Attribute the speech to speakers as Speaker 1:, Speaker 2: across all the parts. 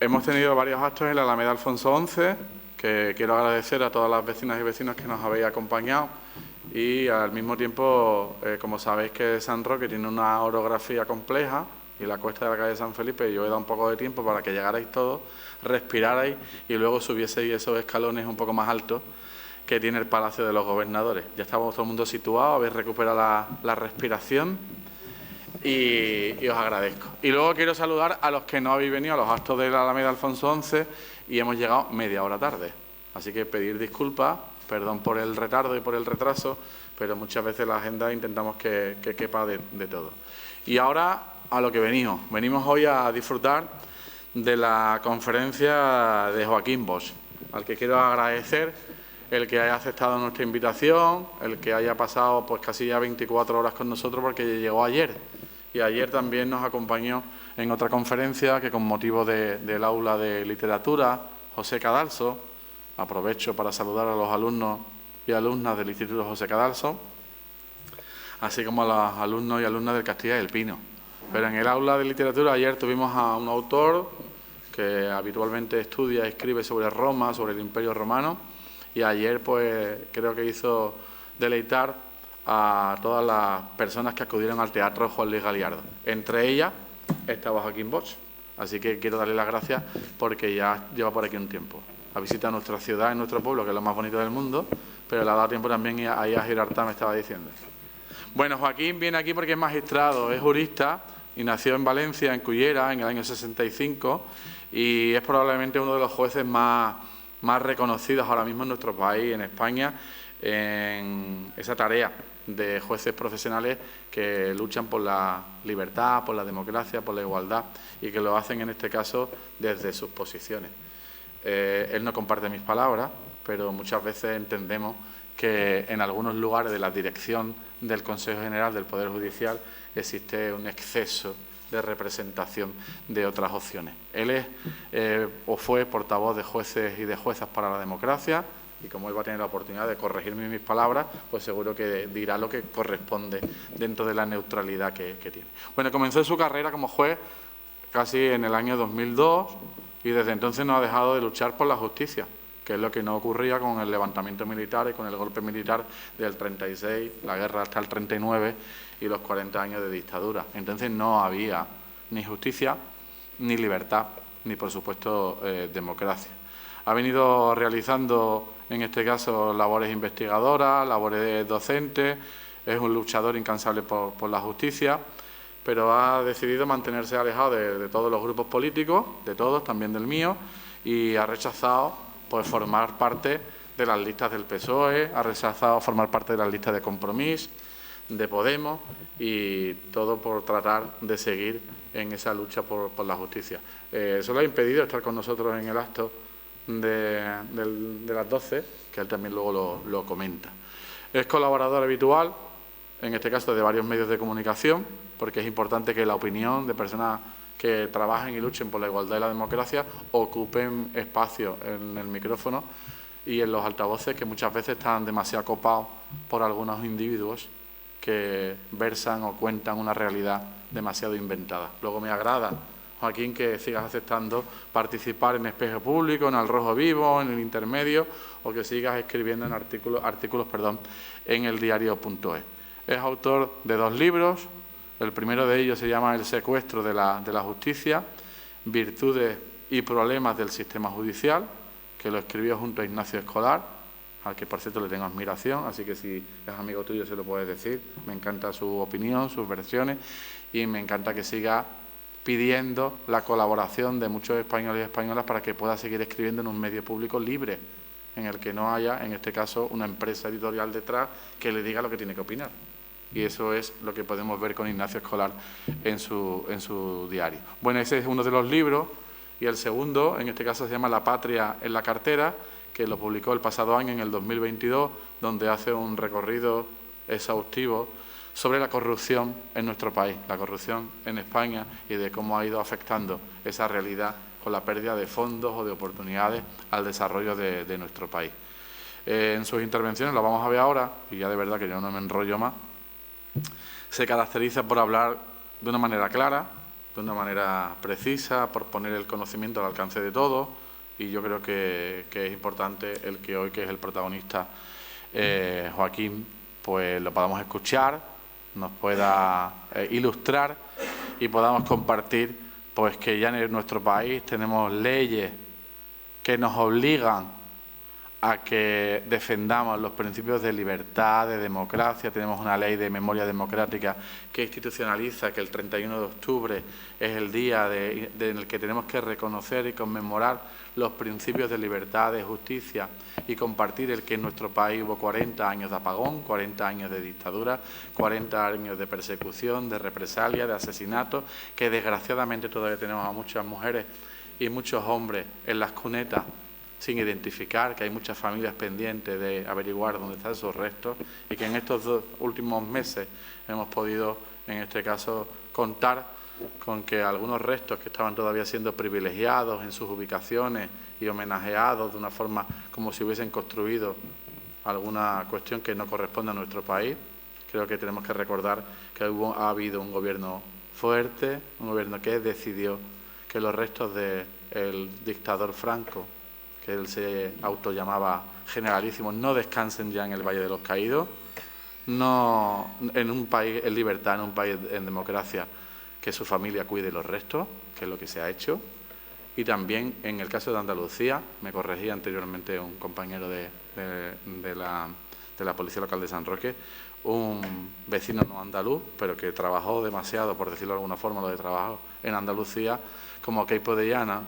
Speaker 1: Hemos tenido varios actos en la Alameda Alfonso XI, que quiero agradecer a todas las vecinas y vecinos que nos habéis acompañado, y al mismo tiempo, como sabéis que San Roque tiene una orografía compleja y la cuesta de la calle San Felipe, yo he dado un poco de tiempo para que llegarais todos, respirarais y luego subieseis esos escalones un poco más altos que tiene el Palacio de los Gobernadores. Ya estamos todo el mundo situado, habéis recuperado la respiración y os agradezco. Y luego quiero saludar a los que no habéis venido a los actos de la Alameda Alfonso XI y hemos llegado media hora tarde. Así que pedir disculpas, perdón por el retardo y por el retraso, pero muchas veces la agenda intentamos que quepa de todo. Y ahora a lo que venimos. Venimos hoy a disfrutar de la conferencia de Joaquín Bosch, al que quiero agradecer el que haya aceptado nuestra invitación, el que haya pasado pues casi ya 24 horas con nosotros, porque llegó ayer. Y ayer también nos acompañó en otra conferencia que con motivo del aula de literatura José Cadalso, aprovecho para saludar a los alumnos y alumnas del Instituto José Cadalso, así como a los alumnos y alumnas del Castilla y el Pino. Pero en el aula de literatura ayer tuvimos a un autor que habitualmente estudia y escribe sobre Roma, sobre el Imperio Romano, y ayer pues creo que hizo deleitar a todas las personas que acudieron al Teatro Juan Luis Galiardo. Entre ellas estaba Joaquín Bosch. Así que quiero darle las gracias porque ya lleva por aquí un tiempo. Ha visitado nuestra ciudad y nuestro pueblo, que es lo más bonito del mundo, pero le ha dado tiempo también ahí a Girardá, me estaba diciendo. Bueno, Joaquín viene aquí porque es magistrado, es jurista y nació en Valencia, en Cullera, en el año 65, y es probablemente uno de los jueces más reconocidos ahora mismo en nuestro país, en España, en esa tarea de jueces profesionales que luchan por la libertad, por la democracia, por la igualdad, y que lo hacen en este caso desde sus posiciones. Él no comparte mis palabras, pero muchas veces entendemos que en algunos lugares de la dirección del Consejo General del Poder Judicial existe un exceso de representación de otras opciones. Él es o fue portavoz de jueces y de juezas para la democracia, y como él va a tener la oportunidad de corregirme mis palabras, pues seguro que dirá lo que corresponde dentro de la neutralidad que tiene. Bueno, comenzó su carrera como juez casi en el año 2002 y desde entonces no ha dejado de luchar por la justicia, que es lo que no ocurría con el levantamiento militar y con el golpe militar del 36, la guerra hasta el 39 y los 40 años de dictadura. Entonces no había ni justicia, ni libertad, ni por supuesto democracia. Ha venido realizando, en este caso, labores investigadoras, labores docentes, es un luchador incansable por la justicia, pero ha decidido mantenerse alejado de todos los grupos políticos, de todos, también del mío, y ha rechazado pues, formar parte de las listas del PSOE, ha rechazado formar parte de las listas de Compromís, de Podemos, y todo por tratar de seguir en esa lucha por la justicia. Eso le ha impedido estar con nosotros en el acto de las 12, que él también luego lo comenta. Es colaborador habitual, en este caso de varios medios de comunicación, porque es importante que la opinión de personas que trabajen y luchen por la igualdad y la democracia ocupen espacio en el micrófono y en los altavoces, que muchas veces están demasiado copados por algunos individuos que versan o cuentan una realidad demasiado inventada. Luego me agrada, Joaquín, que sigas aceptando participar en Espejo Público, en Al Rojo Vivo, en El Intermedio, o que sigas escribiendo en artículos en el diario.es. Es autor de 2 libros, el primero de ellos se llama El secuestro de la justicia, virtudes y problemas del sistema judicial, que lo escribió junto a Ignacio Escolar, al que por cierto le tengo admiración, así que si es amigo tuyo se lo puedes decir. Me encanta su opinión, sus versiones, y me encanta que siga pidiendo la colaboración de muchos españoles y españolas para que pueda seguir escribiendo en un medio público libre, en el que no haya, en este caso, una empresa editorial detrás que le diga lo que tiene que opinar. Y eso es lo que podemos ver con Ignacio Escolar en su diario. Bueno, ese es uno de los libros, y el segundo, en este caso, se llama La patria en la cartera, que lo publicó el pasado año, en el 2022, donde hace un recorrido exhaustivo sobre la corrupción en nuestro país, la corrupción en España, y de cómo ha ido afectando esa realidad con la pérdida de fondos o de oportunidades al desarrollo de nuestro país. En sus intervenciones, lo vamos a ver ahora, y ya de verdad que yo no me enrollo más, se caracteriza por hablar de una manera clara, de una manera precisa, por poner el conocimiento al alcance de todos, y yo creo que es importante el que hoy, que es el protagonista, Joaquín, pues lo podamos escuchar, nos pueda ilustrar y podamos compartir pues que ya en nuestro país tenemos leyes que nos obligan a que defendamos los principios de libertad, de democracia. Tenemos una ley de memoria democrática que institucionaliza que el 31 de octubre es el día en el que tenemos que reconocer y conmemorar los principios de libertad, de justicia y compartir el que en nuestro país hubo 40 años de apagón, 40 años de dictadura, 40 años de persecución, de represalia, de asesinato, que desgraciadamente todavía tenemos a muchas mujeres y muchos hombres en las cunetas sin identificar, que hay muchas familias pendientes de averiguar dónde están esos restos y que en estos 2 últimos meses hemos podido, en este caso, contar con que algunos restos que estaban todavía siendo privilegiados en sus ubicaciones y homenajeados de una forma como si hubiesen construido alguna cuestión que no corresponde a nuestro país. Creo que tenemos que recordar que ha habido un gobierno fuerte, un gobierno que decidió que los restos del dictador Franco, que él se autollamaba generalísimo, no descansen ya en el Valle de los Caídos, no en un país en libertad, en un país en democracia, que su familia cuide los restos, que es lo que se ha hecho. Y también en el caso de Andalucía, me corregía anteriormente un compañero de la Policía Local de San Roque, un vecino no andaluz, pero que trabajó demasiado, por decirlo de alguna forma, lo de trabajo en Andalucía, como Queipo de Llanos,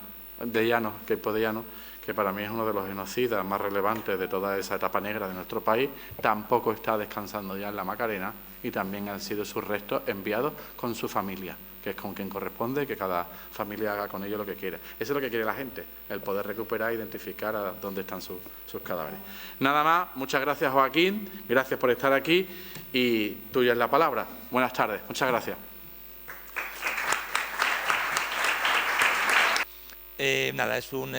Speaker 1: que para mí es uno de los genocidas más relevantes de toda esa etapa negra de nuestro país, tampoco está descansando ya en la Macarena y también han sido sus restos enviados con su familia, que es con quien corresponde, que cada familia haga con ellos lo que quiera. Eso es lo que quiere la gente, el poder recuperar e identificar a dónde están sus cadáveres. Nada más, muchas gracias Joaquín, gracias por estar aquí y tuya es la palabra. Buenas tardes, muchas gracias.
Speaker 2: Nada, es un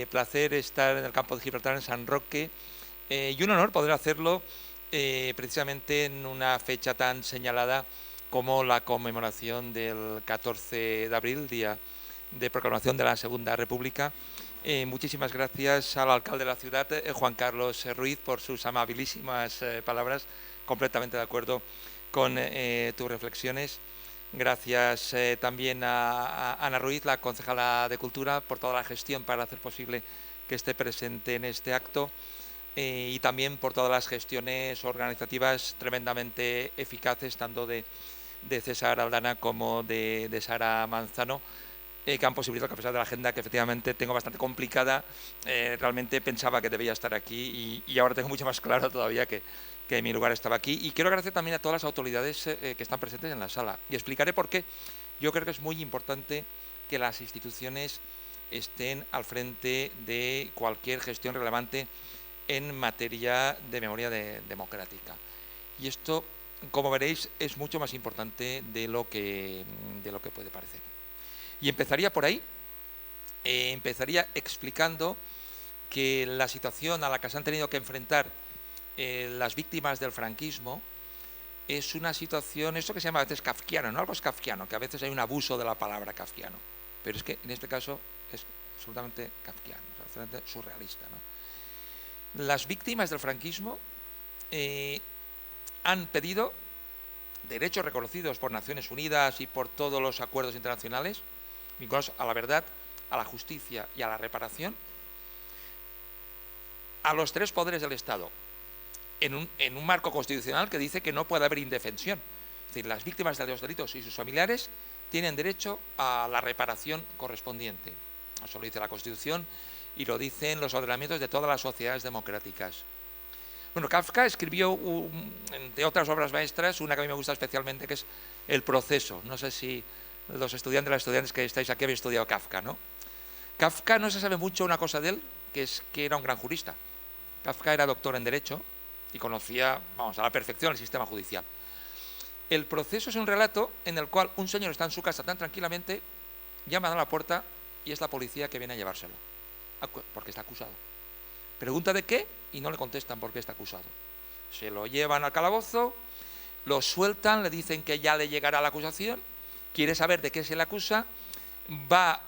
Speaker 2: placer estar en el campo de Gibraltar, en San Roque, y un honor poder hacerlo precisamente en una fecha tan señalada como la conmemoración del 14 de abril, Día de Proclamación de la Segunda República. Muchísimas gracias al alcalde de la ciudad, Juan Carlos Ruiz, por sus amabilísimas palabras, completamente de acuerdo con tus reflexiones. Gracias también a Ana Ruiz, la concejala de Cultura, por toda la gestión para hacer posible que esté presente en este acto y también por todas las gestiones organizativas tremendamente eficaces, tanto de César Aldana como de Sara Manzano, que han posibilitado que, a pesar de la agenda que efectivamente tengo bastante complicada, realmente pensaba que debía estar aquí y ahora tengo mucho más claro todavía que mi lugar estaba aquí. Y quiero agradecer también a todas las autoridades que están presentes en la sala. Y explicaré por qué. Yo creo que es muy importante que las instituciones estén al frente de cualquier gestión relevante en materia de memoria democrática. Y esto, como veréis, es mucho más importante de lo que puede parecer. Y empezaría por ahí. Empezaría explicando que la situación a la que se han tenido que enfrentar las víctimas del franquismo es una situación, esto que se llama a veces kafkiano, ¿no? Algo es kafkiano, que a veces hay un abuso de la palabra kafkiano, pero es que en este caso es absolutamente kafkiano, absolutamente surrealista, ¿no? Las víctimas del franquismo han pedido derechos reconocidos por Naciones Unidas y por todos los acuerdos internacionales vinculados a la verdad, a la justicia y a la reparación, a los 3 poderes del Estado, en un marco constitucional que dice que no puede haber indefensión. Es decir, las víctimas de los delitos y sus familiares tienen derecho a la reparación correspondiente. Eso lo dice la Constitución y lo dicen los ordenamientos de todas las sociedades democráticas. Bueno, Kafka escribió, entre otras obras maestras, una que a mí me gusta especialmente, que es El proceso. No sé si los estudiantes, las estudiantes que estáis aquí habéis estudiado Kafka, ¿no? Kafka, no se sabe mucho una cosa de él, que es que era un gran jurista. Kafka era doctor en Derecho y conocía, vamos, a la perfección el sistema judicial. El proceso es un relato en el cual un señor está en su casa tan tranquilamente, llaman a la puerta y es la policía que viene a llevárselo, porque está acusado. Pregunta de qué y no le contestan por qué está acusado. Se lo llevan al calabozo, lo sueltan, le dicen que ya le llegará la acusación, quiere saber de qué se le acusa, va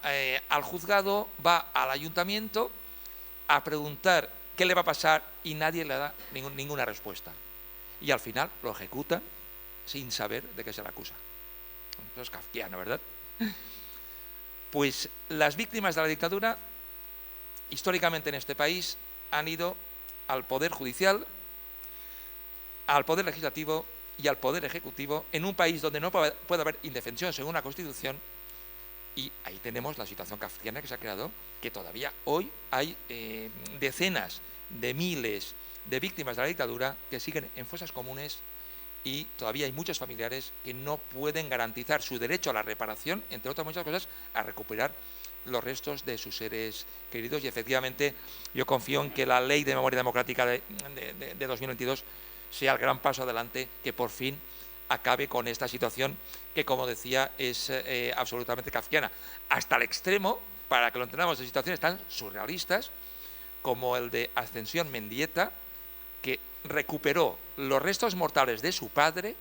Speaker 2: al juzgado, va al ayuntamiento a preguntar qué le va a pasar y nadie le da ninguna respuesta. Y al final lo ejecutan sin saber de qué se le acusa. Eso es kafkiano, ¿verdad? Pues las víctimas de la dictadura, históricamente en este país, han ido al Poder Judicial, al Poder Legislativo y al Poder Ejecutivo, en un país donde no puede haber indefensión según la Constitución, y ahí tenemos la situación kafkiana que se ha creado, que todavía hoy hay decenas de miles de víctimas de la dictadura que siguen en fosas comunes y todavía hay muchos familiares que no pueden garantizar su derecho a la reparación, entre otras muchas cosas, a recuperar los restos de sus seres queridos. Y efectivamente yo confío en que la Ley de Memoria Democrática de 2022 sea el gran paso adelante que por fin acabe con esta situación que, como decía, es absolutamente kafkiana, hasta el extremo, para que lo entendamos, de situaciones tan surrealistas como el de Ascensión Mendieta, que recuperó los restos mortales de su padre,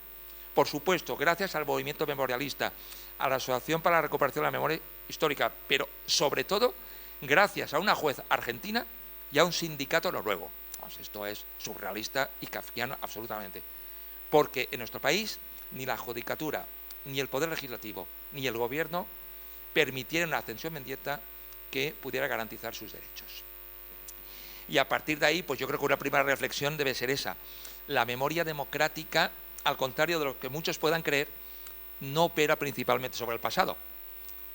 Speaker 2: por supuesto, gracias al movimiento memorialista, a la Asociación para la Recuperación de la Memoria Histórica, pero sobre todo gracias a una juez argentina y a un sindicato noruego. Pues esto es surrealista y kafkiano absolutamente, porque en nuestro país ni la judicatura, ni el Poder Legislativo, ni el Gobierno permitieron a Ascensión Mendieta que pudiera garantizar sus derechos. Y a partir de ahí, pues yo creo que una primera reflexión debe ser esa. La memoria democrática, al contrario de lo que muchos puedan creer, no opera principalmente sobre el pasado.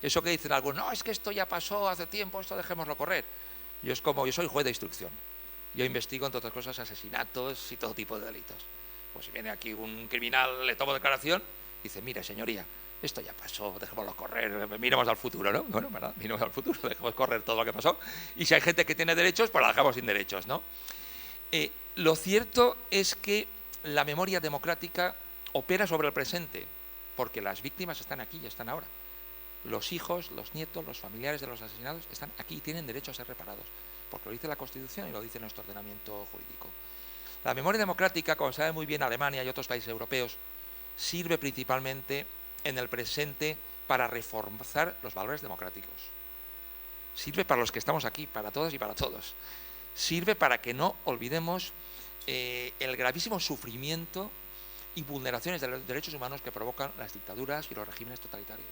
Speaker 2: Eso que dicen algunos, no, es que esto ya pasó hace tiempo, esto dejémoslo correr. Yo soy juez de instrucción. Yo investigo, entre otras cosas, asesinatos y todo tipo de delitos. Pues si viene aquí un criminal, le tomo declaración, dice, mire, señoría, esto ya pasó, dejémoslo correr, miremos al futuro, ¿no? Bueno, ¿verdad? Miremos al futuro, dejemos correr todo lo que pasó. Y si hay gente que tiene derechos, pues la dejamos sin derechos, ¿no? Lo cierto es que la memoria democrática opera sobre el presente, porque las víctimas están aquí y están ahora. Los hijos, los nietos, los familiares de los asesinados están aquí y tienen derecho a ser reparados, porque lo dice la Constitución y lo dice nuestro ordenamiento jurídico. La memoria democrática, como sabe muy bien Alemania y otros países europeos, sirve principalmente en el presente para reforzar los valores democráticos. Sirve para los que estamos aquí, para todas y para todos. Sirve para que no olvidemos el gravísimo sufrimiento y vulneraciones de los derechos humanos que provocan las dictaduras y los regímenes totalitarios.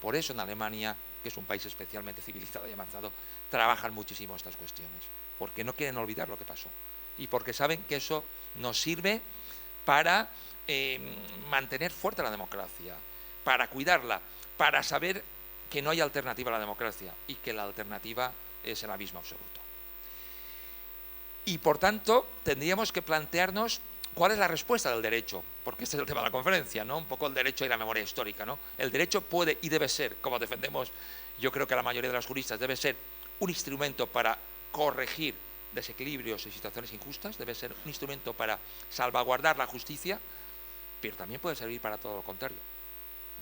Speaker 2: Por eso en Alemania, que es un país especialmente civilizado y avanzado, trabajan muchísimo estas cuestiones, porque no quieren olvidar lo que pasó y porque saben que eso nos sirve para mantener fuerte la democracia, para cuidarla, para saber que no hay alternativa a la democracia y que la alternativa es el abismo absoluto. Y por tanto tendríamos que plantearnos cuál es la respuesta del derecho, porque este es el tema de la conferencia, ¿no? Un poco el derecho y la memoria histórica, ¿no? El derecho puede y debe ser, como defendemos, yo creo que la mayoría de los juristas, debe ser un instrumento para corregir desequilibrios y situaciones injustas, debe ser un instrumento para salvaguardar la justicia, pero también puede servir para todo lo contrario.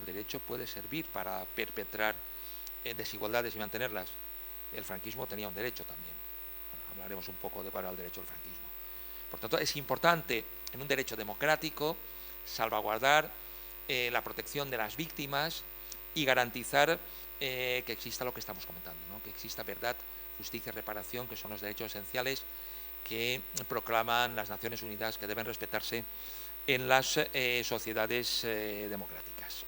Speaker 2: El derecho puede servir para perpetrar desigualdades y mantenerlas. El franquismo tenía un derecho también. Bueno, hablaremos un poco de cuál era el derecho del franquismo. Por tanto, es importante en un derecho democrático salvaguardar la protección de las víctimas y garantizar que exista lo que estamos comentando, ¿no? Que exista verdad, justicia y reparación, que son los derechos esenciales que proclaman las Naciones Unidas que deben respetarse en las sociedades democráticas.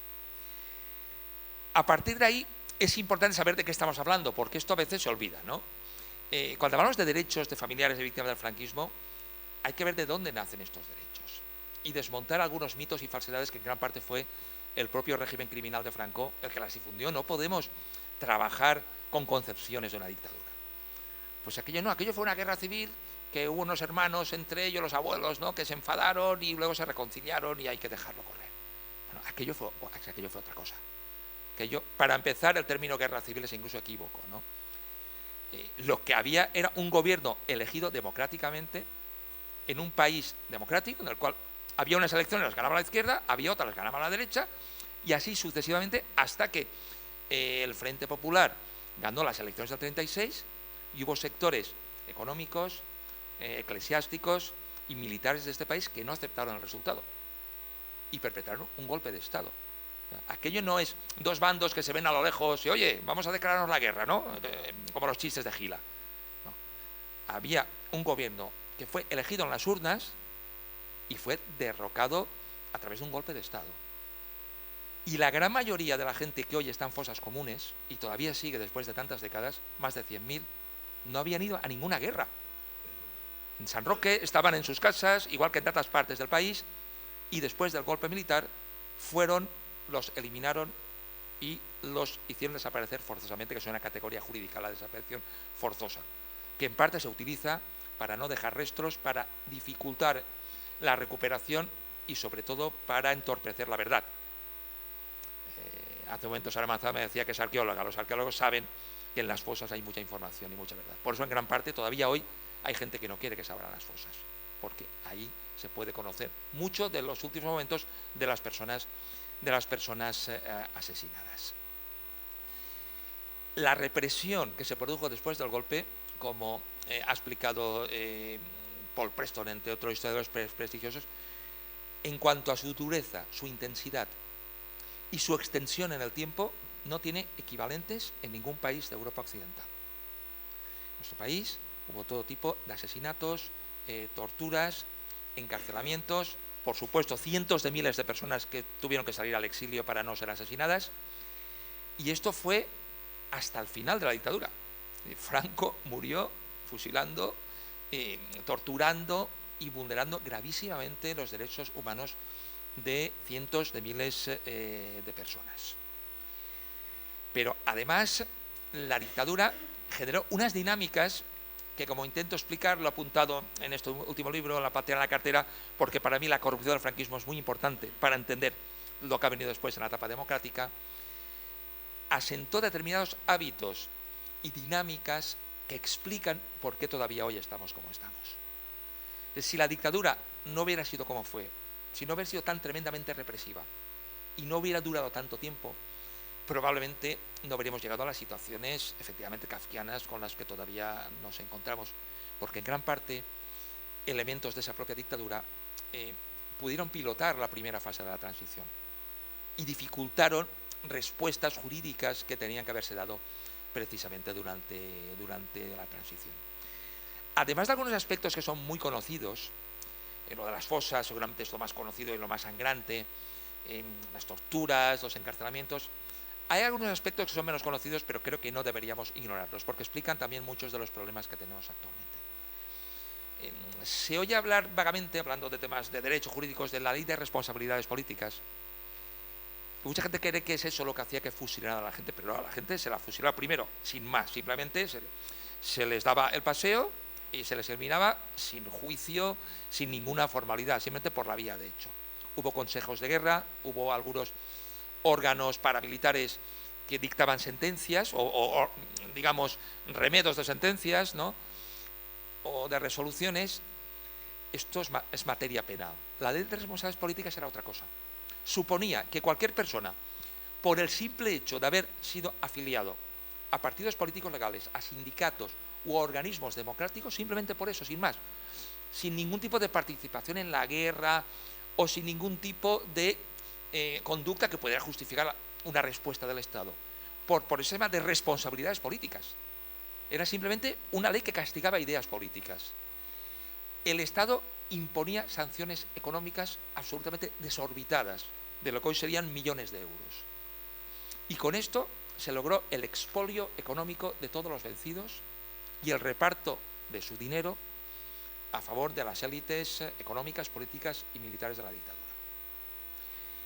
Speaker 2: A partir de ahí es importante saber de qué estamos hablando, porque esto a veces se olvida, ¿no? Cuando hablamos de derechos de familiares de víctimas del franquismo, hay que ver de dónde nacen estos derechos y desmontar algunos mitos y falsedades que en gran parte fue el propio régimen criminal de Franco el que las difundió. No podemos trabajar con concepciones de una dictadura. Pues aquello fue una guerra civil, que hubo unos hermanos, entre ellos los abuelos, ¿no?, que se enfadaron y luego se reconciliaron y hay que dejarlo correr. Bueno, aquello fue otra cosa. Para empezar, el término guerra civil es incluso equívoco, ¿no? Lo que había era un gobierno elegido democráticamente en un país democrático en el cual había unas elecciones, las ganaba la izquierda, había otras, las ganaba la derecha, y así sucesivamente hasta que el Frente Popular ganó las elecciones del 36 y hubo sectores económicos, eclesiásticos y militares de este país que no aceptaron el resultado y perpetraron un golpe de Estado. Aquello no es dos bandos que se ven a lo lejos y, oye, vamos a declararnos la guerra, ¿no? Como los chistes de Gila. No. Había un gobierno que fue elegido en las urnas y fue derrocado a través de un golpe de Estado. Y la gran mayoría de la gente que hoy está en fosas comunes, y todavía sigue después de tantas décadas, más de 100.000, no habían ido a ninguna guerra. En San Roque estaban en sus casas, igual que en tantas partes del país, y después del golpe militar los eliminaron y los hicieron desaparecer forzosamente, que es una categoría jurídica, la desaparición forzosa, que en parte se utiliza para no dejar restos, para dificultar la recuperación y sobre todo para entorpecer la verdad. Hace un momento Sara Manzano me decía que es arqueóloga. Los arqueólogos saben que en las fosas hay mucha información y mucha verdad. Por eso en gran parte todavía hoy hay gente que no quiere que se abran las fosas, porque ahí se puede conocer mucho de los últimos momentos de las personas asesinadas. La represión que se produjo después del golpe, como ha explicado Paul Preston, entre otros historiadores prestigiosos, en cuanto a su dureza, su intensidad y su extensión en el tiempo, no tiene equivalentes en ningún país de Europa occidental. En nuestro país hubo todo tipo de asesinatos, torturas, encarcelamientos, por supuesto cientos de miles de personas que tuvieron que salir al exilio para no ser asesinadas, y esto fue hasta el final de la dictadura. Franco murió fusilando, torturando y vulnerando gravísimamente los derechos humanos de cientos de miles de personas. Pero además la dictadura generó unas dinámicas que, como intento explicar, lo he apuntado en este último libro, La patria en la cartera, porque para mí la corrupción del franquismo es muy importante para entender lo que ha venido después en la etapa democrática, asentó determinados hábitos y dinámicas que explican por qué todavía hoy estamos como estamos. Si la dictadura no hubiera sido como fue, si no hubiera sido tan tremendamente represiva y no hubiera durado tanto tiempo, probablemente no habríamos llegado a las situaciones efectivamente kafkianas con las que todavía nos encontramos, porque en gran parte elementos de esa propia dictadura pudieron pilotar la primera fase de la transición y dificultaron respuestas jurídicas que tenían que haberse dado precisamente durante la transición. Además de algunos aspectos que son muy conocidos, lo de las fosas seguramente es lo más conocido y lo más sangrante, las torturas, los encarcelamientos. Hay algunos aspectos que son menos conocidos, pero creo que no deberíamos ignorarlos, porque explican también muchos de los problemas que tenemos actualmente. Se oye hablar vagamente, hablando de temas de derechos jurídicos, de la ley de responsabilidades políticas. Mucha gente cree que es eso lo que hacía que fusilaran a la gente, pero no, a la gente se la fusilaba primero, sin más, simplemente se les daba el paseo y se les eliminaba sin juicio, sin ninguna formalidad, simplemente por la vía de hecho. Hubo consejos de guerra, hubo algunos órganos paramilitares que dictaban sentencias o digamos, remedos de sentencias, ¿no?, o de resoluciones. Esto es materia penal. La ley de responsabilidades políticas era otra cosa. Suponía que cualquier persona, por el simple hecho de haber sido afiliado a partidos políticos legales, a sindicatos u organismos democráticos, simplemente por eso, sin más, sin ningún tipo de participación en la guerra o sin ningún tipo de conducta que pudiera justificar una respuesta del Estado, por ese tema de responsabilidades políticas. Era simplemente una ley que castigaba ideas políticas. El Estado imponía sanciones económicas absolutamente desorbitadas, de lo que hoy serían millones de euros. Y con esto se logró el expolio económico de todos los vencidos y el reparto de su dinero a favor de las élites económicas, políticas y militares de la dictadura.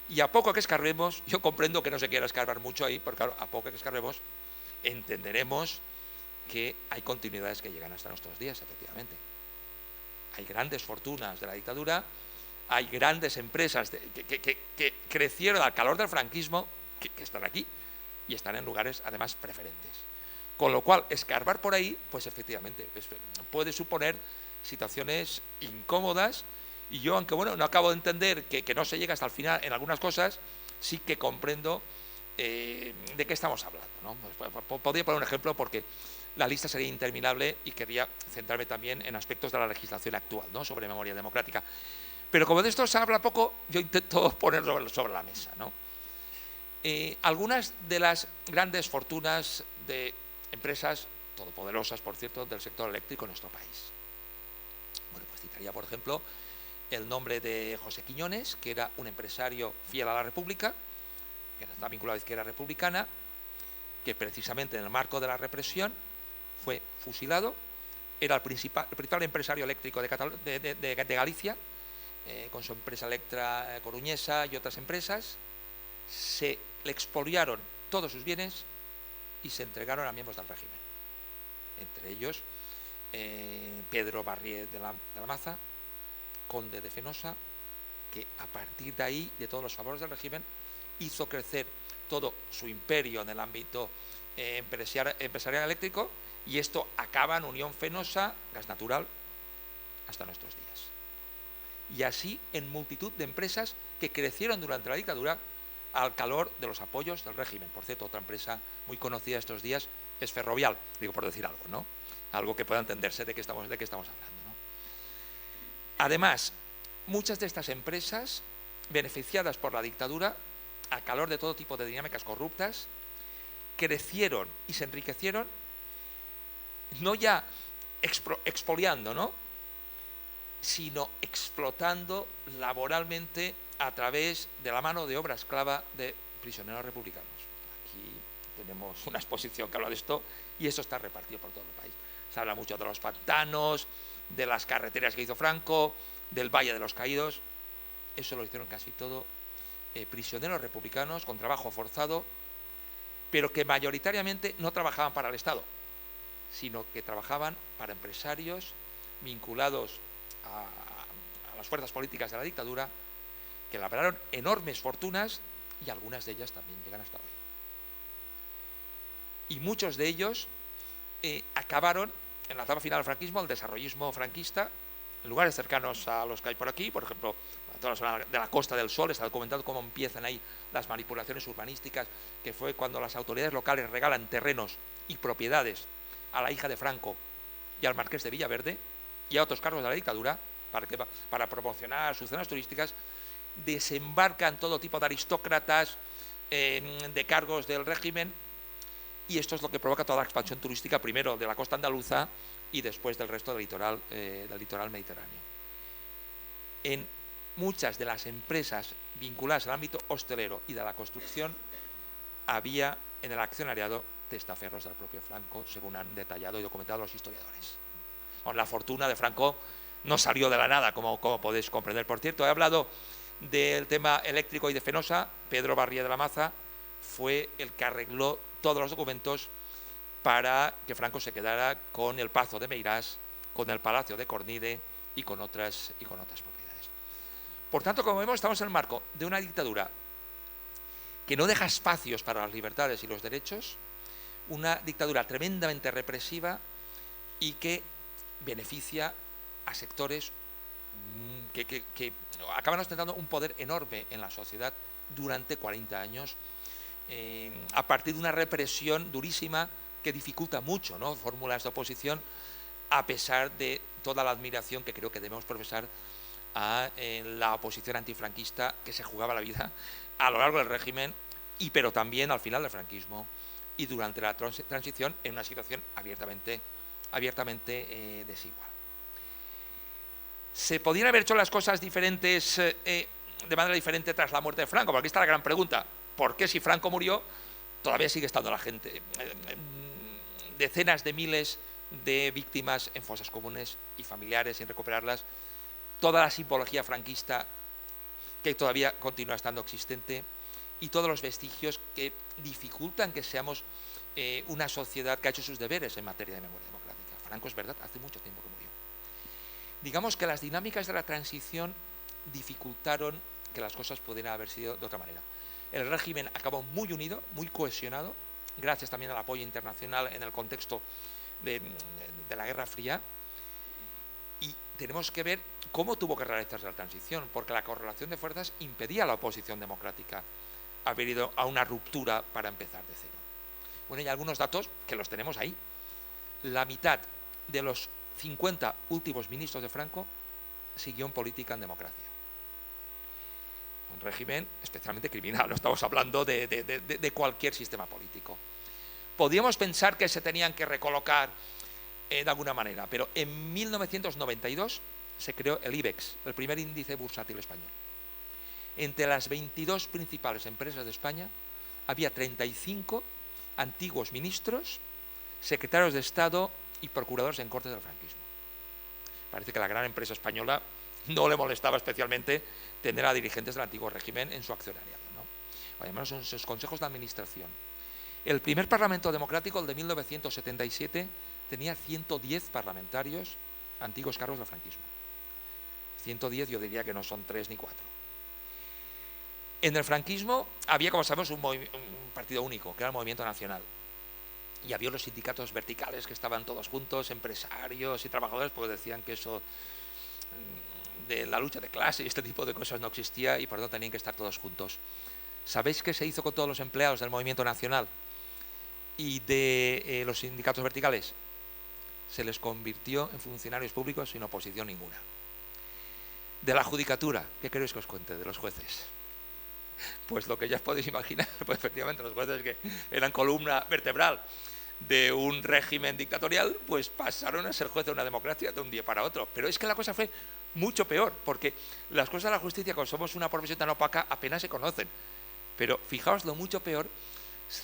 Speaker 2: Y a poco que escarbemos, yo comprendo que no se quiera escarbar mucho ahí, porque claro, a poco que escarbemos, entenderemos que hay continuidades que llegan hasta nuestros días, efectivamente. Hay grandes fortunas de la dictadura, hay grandes empresas que crecieron al calor del franquismo, que están aquí y están en lugares además preferentes. Con lo cual, escarbar por ahí, pues efectivamente, puede suponer situaciones incómodas. Y yo, aunque bueno, no acabo de entender que no se llega hasta el final en algunas cosas, sí que comprendo de qué estamos hablando, ¿no? Pues, podría poner un ejemplo porque la lista sería interminable y quería centrarme también en aspectos de la legislación actual, ¿no?, sobre memoria democrática. Pero como de esto se habla poco, yo intento ponerlo sobre la mesa, ¿no? Algunas de las grandes fortunas de empresas todopoderosas, por cierto, del sector eléctrico en nuestro país. Bueno, pues citaría, por ejemplo, el nombre de José Quiñones, que era un empresario fiel a la República, que está vinculado a la izquierda republicana, que precisamente en el marco de la represión fue fusilado. Era el principal empresario eléctrico de Galicia, con su empresa Electra coruñesa y otras empresas. Se le expoliaron todos sus bienes y se entregaron a miembros del régimen, entre ellos Pedro Barrié de la Maza, conde de Fenosa, que a partir de ahí, de todos los favores del régimen, hizo crecer todo su imperio en el ámbito empresarial eléctrico, y esto acaba en Unión Fenosa, gas natural, hasta nuestros días. Y así en multitud de empresas que crecieron durante la dictadura al calor de los apoyos del régimen. Por cierto, otra empresa muy conocida estos días es Ferrovial, digo por decir algo, ¿no? Algo que pueda entenderse de qué estamos hablando, ¿no? Además, muchas de estas empresas, beneficiadas por la dictadura, a calor de todo tipo de dinámicas corruptas, crecieron y se enriquecieron, no ya expoliando, ¿no?, sino explotando laboralmente a través de la mano de obra esclava de prisioneros republicanos. Aquí tenemos una exposición que habla de esto, y eso está repartido por todo el país. Se habla mucho de los pantanos, de las carreteras que hizo Franco, del Valle de los Caídos. Eso lo hicieron casi todo prisioneros republicanos con trabajo forzado, pero que mayoritariamente no trabajaban para el Estado, sino que trabajaban para empresarios vinculados a las fuerzas políticas de la dictadura, que labraron enormes fortunas, y algunas de ellas también llegan hasta hoy. Y muchos de ellos acabaron en la etapa final del franquismo, el desarrollismo franquista, en lugares cercanos a los que hay por aquí. Por ejemplo, toda la zona de la Costa del Sol está documentado cómo empiezan ahí las manipulaciones urbanísticas, que fue cuando las autoridades locales regalan terrenos y propiedades a la hija de Franco y al marqués de Villaverde y a otros cargos de la dictadura para promocionar sus zonas turísticas. Desembarcan todo tipo de aristócratas de cargos del régimen, y esto es lo que provoca toda la expansión turística, primero de la costa andaluza y después del resto del litoral mediterráneo. En muchas de las empresas vinculadas al ámbito hostelero y de la construcción había en el accionariado testaferros del propio Franco, según han detallado y documentado los historiadores. Bueno, la fortuna de Franco no salió de la nada, como podéis comprender. Por cierto, he hablado del tema eléctrico y de Fenosa. Pedro Barrié de la Maza fue el que arregló todos los documentos para que Franco se quedara con el Pazo de Meirás, con el Palacio de Cornide y con otras propiedades. Por tanto, como vemos, estamos en el marco de una dictadura que no deja espacios para las libertades y los derechos, una dictadura tremendamente represiva y que beneficia a sectores que acaban ostentando un poder enorme en la sociedad durante 40 años, a partir de una represión durísima que dificulta mucho, ¿no?, fórmulas de oposición, a pesar de toda la admiración que creo que debemos profesar a la oposición antifranquista, que se jugaba la vida a lo largo del régimen, pero también al final del franquismo y durante la transición, en una situación abiertamente desigual. ¿Se podrían haber hecho las cosas diferentes, de manera diferente tras la muerte de Franco? Porque aquí está la gran pregunta. ¿Por qué, si Franco murió, todavía sigue estando la gente? Decenas de miles de víctimas en fosas comunes y familiares sin recuperarlas, toda la simbología franquista que todavía continúa estando existente, y todos los vestigios que dificultan que seamos una sociedad que ha hecho sus deberes en materia de memoria democrática. Franco, es verdad, hace mucho tiempo que murió. Digamos que las dinámicas de la transición dificultaron que las cosas pudieran haber sido de otra manera. El régimen acabó muy unido, muy cohesionado, gracias también al apoyo internacional en el contexto de la Guerra Fría, y tenemos que ver cómo tuvo que realizarse la transición, porque la correlación de fuerzas impedía a la oposición democrática haber ido a una ruptura para empezar de cero. Bueno, hay algunos datos que los tenemos ahí. La mitad de los 50 últimos ministros de Franco siguió en política en democracia. régimen especialmente criminal, no estamos hablando de cualquier sistema político. Podríamos pensar que se tenían que recolocar de alguna manera, pero en 1992 se creó el IBEX, el primer índice bursátil español. Entre las 22 principales empresas de España había 35 antiguos ministros, secretarios de Estado y procuradores en cortes del franquismo. Parece que a la gran empresa española no le molestaba especialmente tener a dirigentes del antiguo régimen en su accionariado, ¿no? Además, en sus consejos de administración. El primer Parlamento democrático, el de 1977, tenía 110 parlamentarios, antiguos cargos del franquismo. 110 yo diría que no son 3 ni 4. En el franquismo había, como sabemos, un partido único, que era el Movimiento Nacional. Y había los sindicatos verticales que estaban todos juntos, empresarios y trabajadores, pues decían que eso de la lucha de clase y este tipo de cosas no existía y por lo tanto tenían que estar todos juntos. ¿Sabéis qué se hizo con todos los empleados del Movimiento Nacional y de los sindicatos verticales? Se les convirtió en funcionarios públicos sin oposición ninguna. De la judicatura, ¿qué queréis que os cuente de los jueces? Pues lo que ya os podéis imaginar, pues efectivamente los jueces que eran columna vertebral de un régimen dictatorial, pues pasaron a ser jueces de una democracia de un día para otro. Pero es que la cosa fue mucho peor, porque las cosas de la justicia, como somos una profesión tan opaca, apenas se conocen. Pero fijaos lo mucho peor,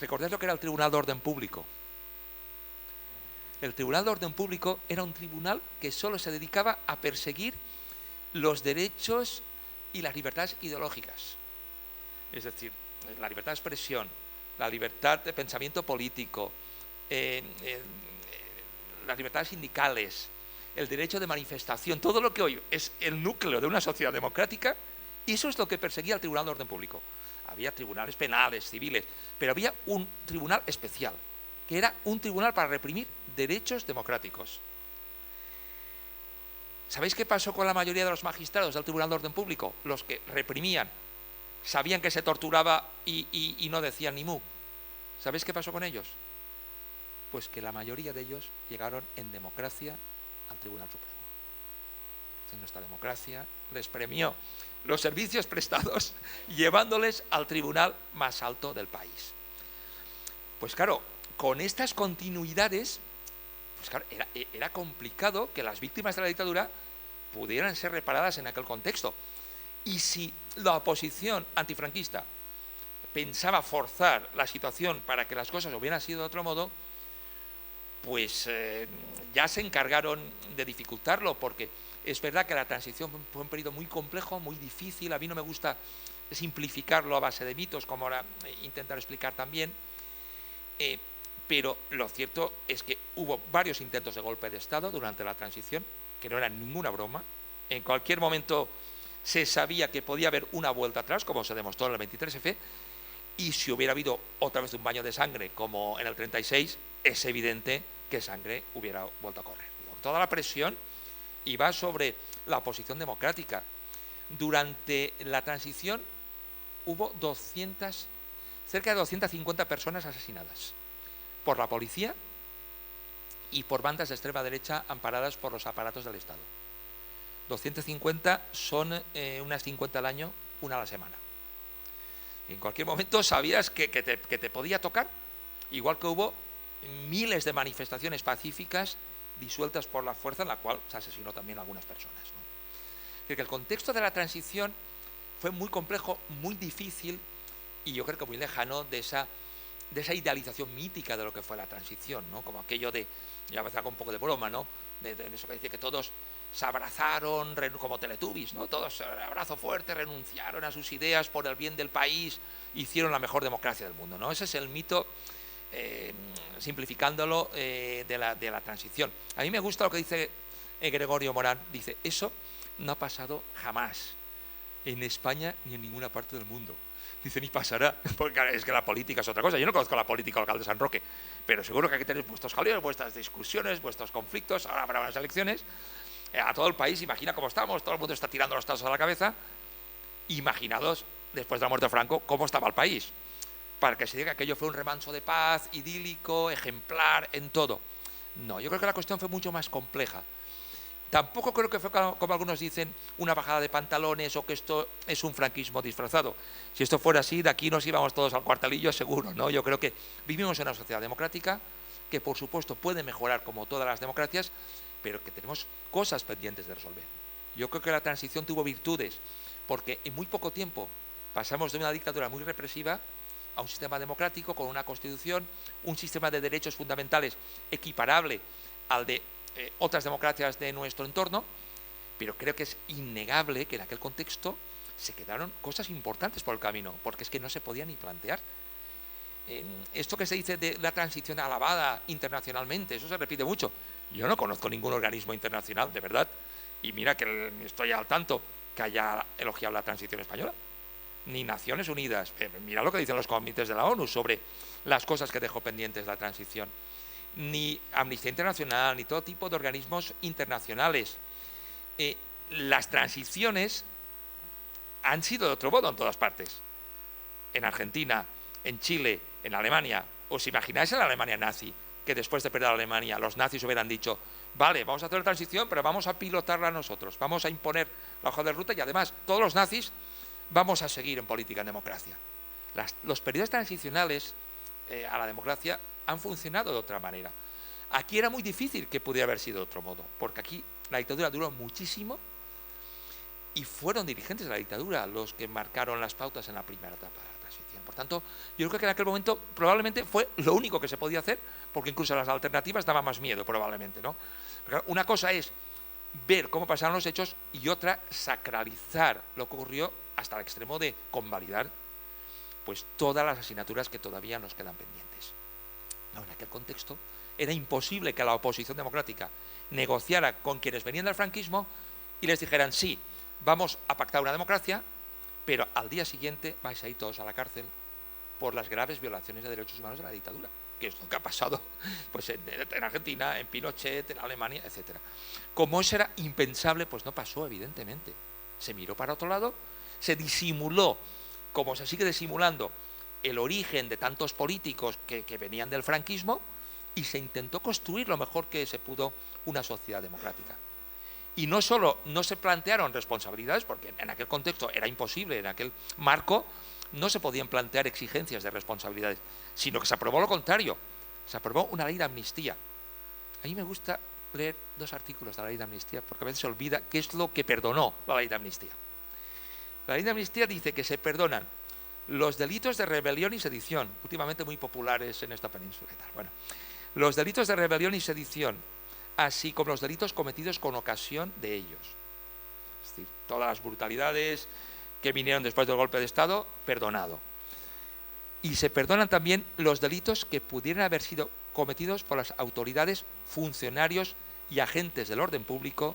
Speaker 2: ¿recordáis lo que era el Tribunal de Orden Público? El Tribunal de Orden Público era un tribunal que solo se dedicaba a perseguir los derechos y las libertades ideológicas. Es decir, la libertad de expresión, la libertad de pensamiento político, las libertades sindicales, el derecho de manifestación, todo lo que hoy es el núcleo de una sociedad democrática, eso es lo que perseguía el Tribunal de Orden Público. Había tribunales penales, civiles, pero había un tribunal especial, que era un tribunal para reprimir derechos democráticos. ¿Sabéis qué pasó con la mayoría de los magistrados del Tribunal de Orden Público? Los que reprimían, sabían que se torturaba y no decían ni mu. ¿Sabéis qué pasó con ellos? Pues que la mayoría de ellos llegaron en democracia al Tribunal Supremo. En nuestra democracia les premió los servicios prestados llevándoles al tribunal más alto del país. Pues claro, con estas continuidades, pues claro, era complicado que las víctimas de la dictadura pudieran ser reparadas en aquel contexto. Y si la oposición antifranquista pensaba forzar la situación para que las cosas hubieran sido de otro modo, pues ya se encargaron de dificultarlo, porque es verdad que la transición fue un periodo muy complejo, muy difícil. A mí no me gusta simplificarlo a base de mitos, como ahora intentar explicar también, pero lo cierto es que hubo varios intentos de golpe de Estado durante la transición, que no eran ninguna broma. En cualquier momento se sabía que podía haber una vuelta atrás, como se demostró en el 23F, y si hubiera habido otra vez un baño de sangre, como en el 36, es evidente que sangre hubiera vuelto a correr. Toda la presión iba sobre la oposición democrática. Durante la transición hubo cerca de 250 personas asesinadas por la policía y por bandas de extrema derecha amparadas por los aparatos del Estado. 250 son unas 50 al año, una a la semana. Y en cualquier momento sabías que te podía tocar, igual que hubo miles de manifestaciones pacíficas disueltas por la fuerza, en la cual se asesinó también a algunas personas, ¿no? Es decir, que el contexto de la transición fue muy complejo, muy difícil y yo creo que muy lejano de esa idealización mítica de lo que fue la transición, ¿no? Como aquello de, ya a veces hago un poco de broma, ¿no? De eso que dice que todos se abrazaron como Teletubbies, ¿no? Todos abrazo fuerte, renunciaron a sus ideas por el bien del país, hicieron la mejor democracia del mundo, ¿no? Ese es el mito, simplificándolo, de la transición. A mí me gusta lo que dice Gregorio Morán, dice, eso no ha pasado jamás en España ni en ninguna parte del mundo. Dice, ni pasará, porque es que la política es otra cosa. Yo no conozco la política local de San Roque, pero seguro que aquí tenéis vuestros jaleos, vuestras discusiones, vuestros conflictos, ahora habrá unas elecciones. A todo el país, imagina cómo estamos, todo el mundo está tirando los tazos a la cabeza. Imaginados, después de la muerte de Franco, cómo estaba el país, para que se diga que aquello fue un remanso de paz, idílico, ejemplar, en todo. No, yo creo que la cuestión fue mucho más compleja. Tampoco creo que fue, como algunos dicen, una bajada de pantalones o que esto es un franquismo disfrazado. Si esto fuera así, de aquí nos íbamos todos al cuartelillo seguro, ¿no? Yo creo que vivimos en una sociedad democrática que, por supuesto, puede mejorar como todas las democracias, pero que tenemos cosas pendientes de resolver. Yo creo que la transición tuvo virtudes, porque en muy poco tiempo pasamos de una dictadura muy represiva a un sistema democrático con una constitución, un sistema de derechos fundamentales equiparable al de otras democracias de nuestro entorno, pero creo que es innegable que en aquel contexto se quedaron cosas importantes por el camino, porque es que no se podía ni plantear. Esto que se dice de la transición alabada internacionalmente, eso se repite mucho. Yo no conozco ningún organismo internacional, de verdad, y mira que estoy al tanto que haya elogiado la transición española, ni Naciones Unidas. Mira lo que dicen los comités de la ONU sobre las cosas que dejó pendientes la transición, ni Amnistía Internacional, ni todo tipo de organismos internacionales. Las transiciones han sido de otro modo en todas partes. En Argentina, en Chile, en Alemania. ¿Os imagináis en la Alemania nazi que después de perder a Alemania los nazis hubieran dicho: vale, vamos a hacer la transición, pero vamos a pilotarla nosotros, vamos a imponer la hoja de ruta y además todos los nazis vamos a seguir en política en democracia? Los periodos transicionales a la democracia han funcionado de otra manera. Aquí era muy difícil que pudiera haber sido de otro modo, porque aquí la dictadura duró muchísimo y fueron dirigentes de la dictadura los que marcaron las pautas en la primera etapa de la transición. Por tanto, yo creo que en aquel momento probablemente fue lo único que se podía hacer, porque incluso las alternativas daban más miedo, probablemente, ¿no? Pero una cosa es ver cómo pasaron los hechos y otra, sacralizar lo que ocurrió hasta el extremo de convalidar pues todas las asignaturas que todavía nos quedan pendientes. No, en aquel contexto era imposible que la oposición democrática negociara con quienes venían del franquismo y les dijeran: sí, vamos a pactar una democracia, pero al día siguiente vais a ir todos a la cárcel por las graves violaciones de derechos humanos de la dictadura, que es lo que ha pasado pues, en Argentina, en Pinochet, en Alemania, etc. Como eso era impensable, pues no pasó, evidentemente. Se miró para otro lado, se disimuló, como se sigue disimulando, el origen de tantos políticos que venían del franquismo, y se intentó construir lo mejor que se pudo una sociedad democrática. Y no solo no se plantearon responsabilidades, porque en aquel contexto era imposible, en aquel marco no se podían plantear exigencias de responsabilidades, sino que se aprobó lo contrario, se aprobó una ley de amnistía. A mí me gusta leer 2 artículos de la ley de amnistía, porque a veces se olvida qué es lo que perdonó la ley de amnistía. La ley de amnistía dice que se perdonan los delitos de rebelión y sedición, últimamente muy populares en esta península y tal. Bueno, los delitos de rebelión y sedición, así como los delitos cometidos con ocasión de ellos. Es decir, todas las brutalidades que vinieron después del golpe de Estado, perdonado. Y se perdonan también los delitos que pudieran haber sido cometidos por las autoridades, funcionarios y agentes del orden público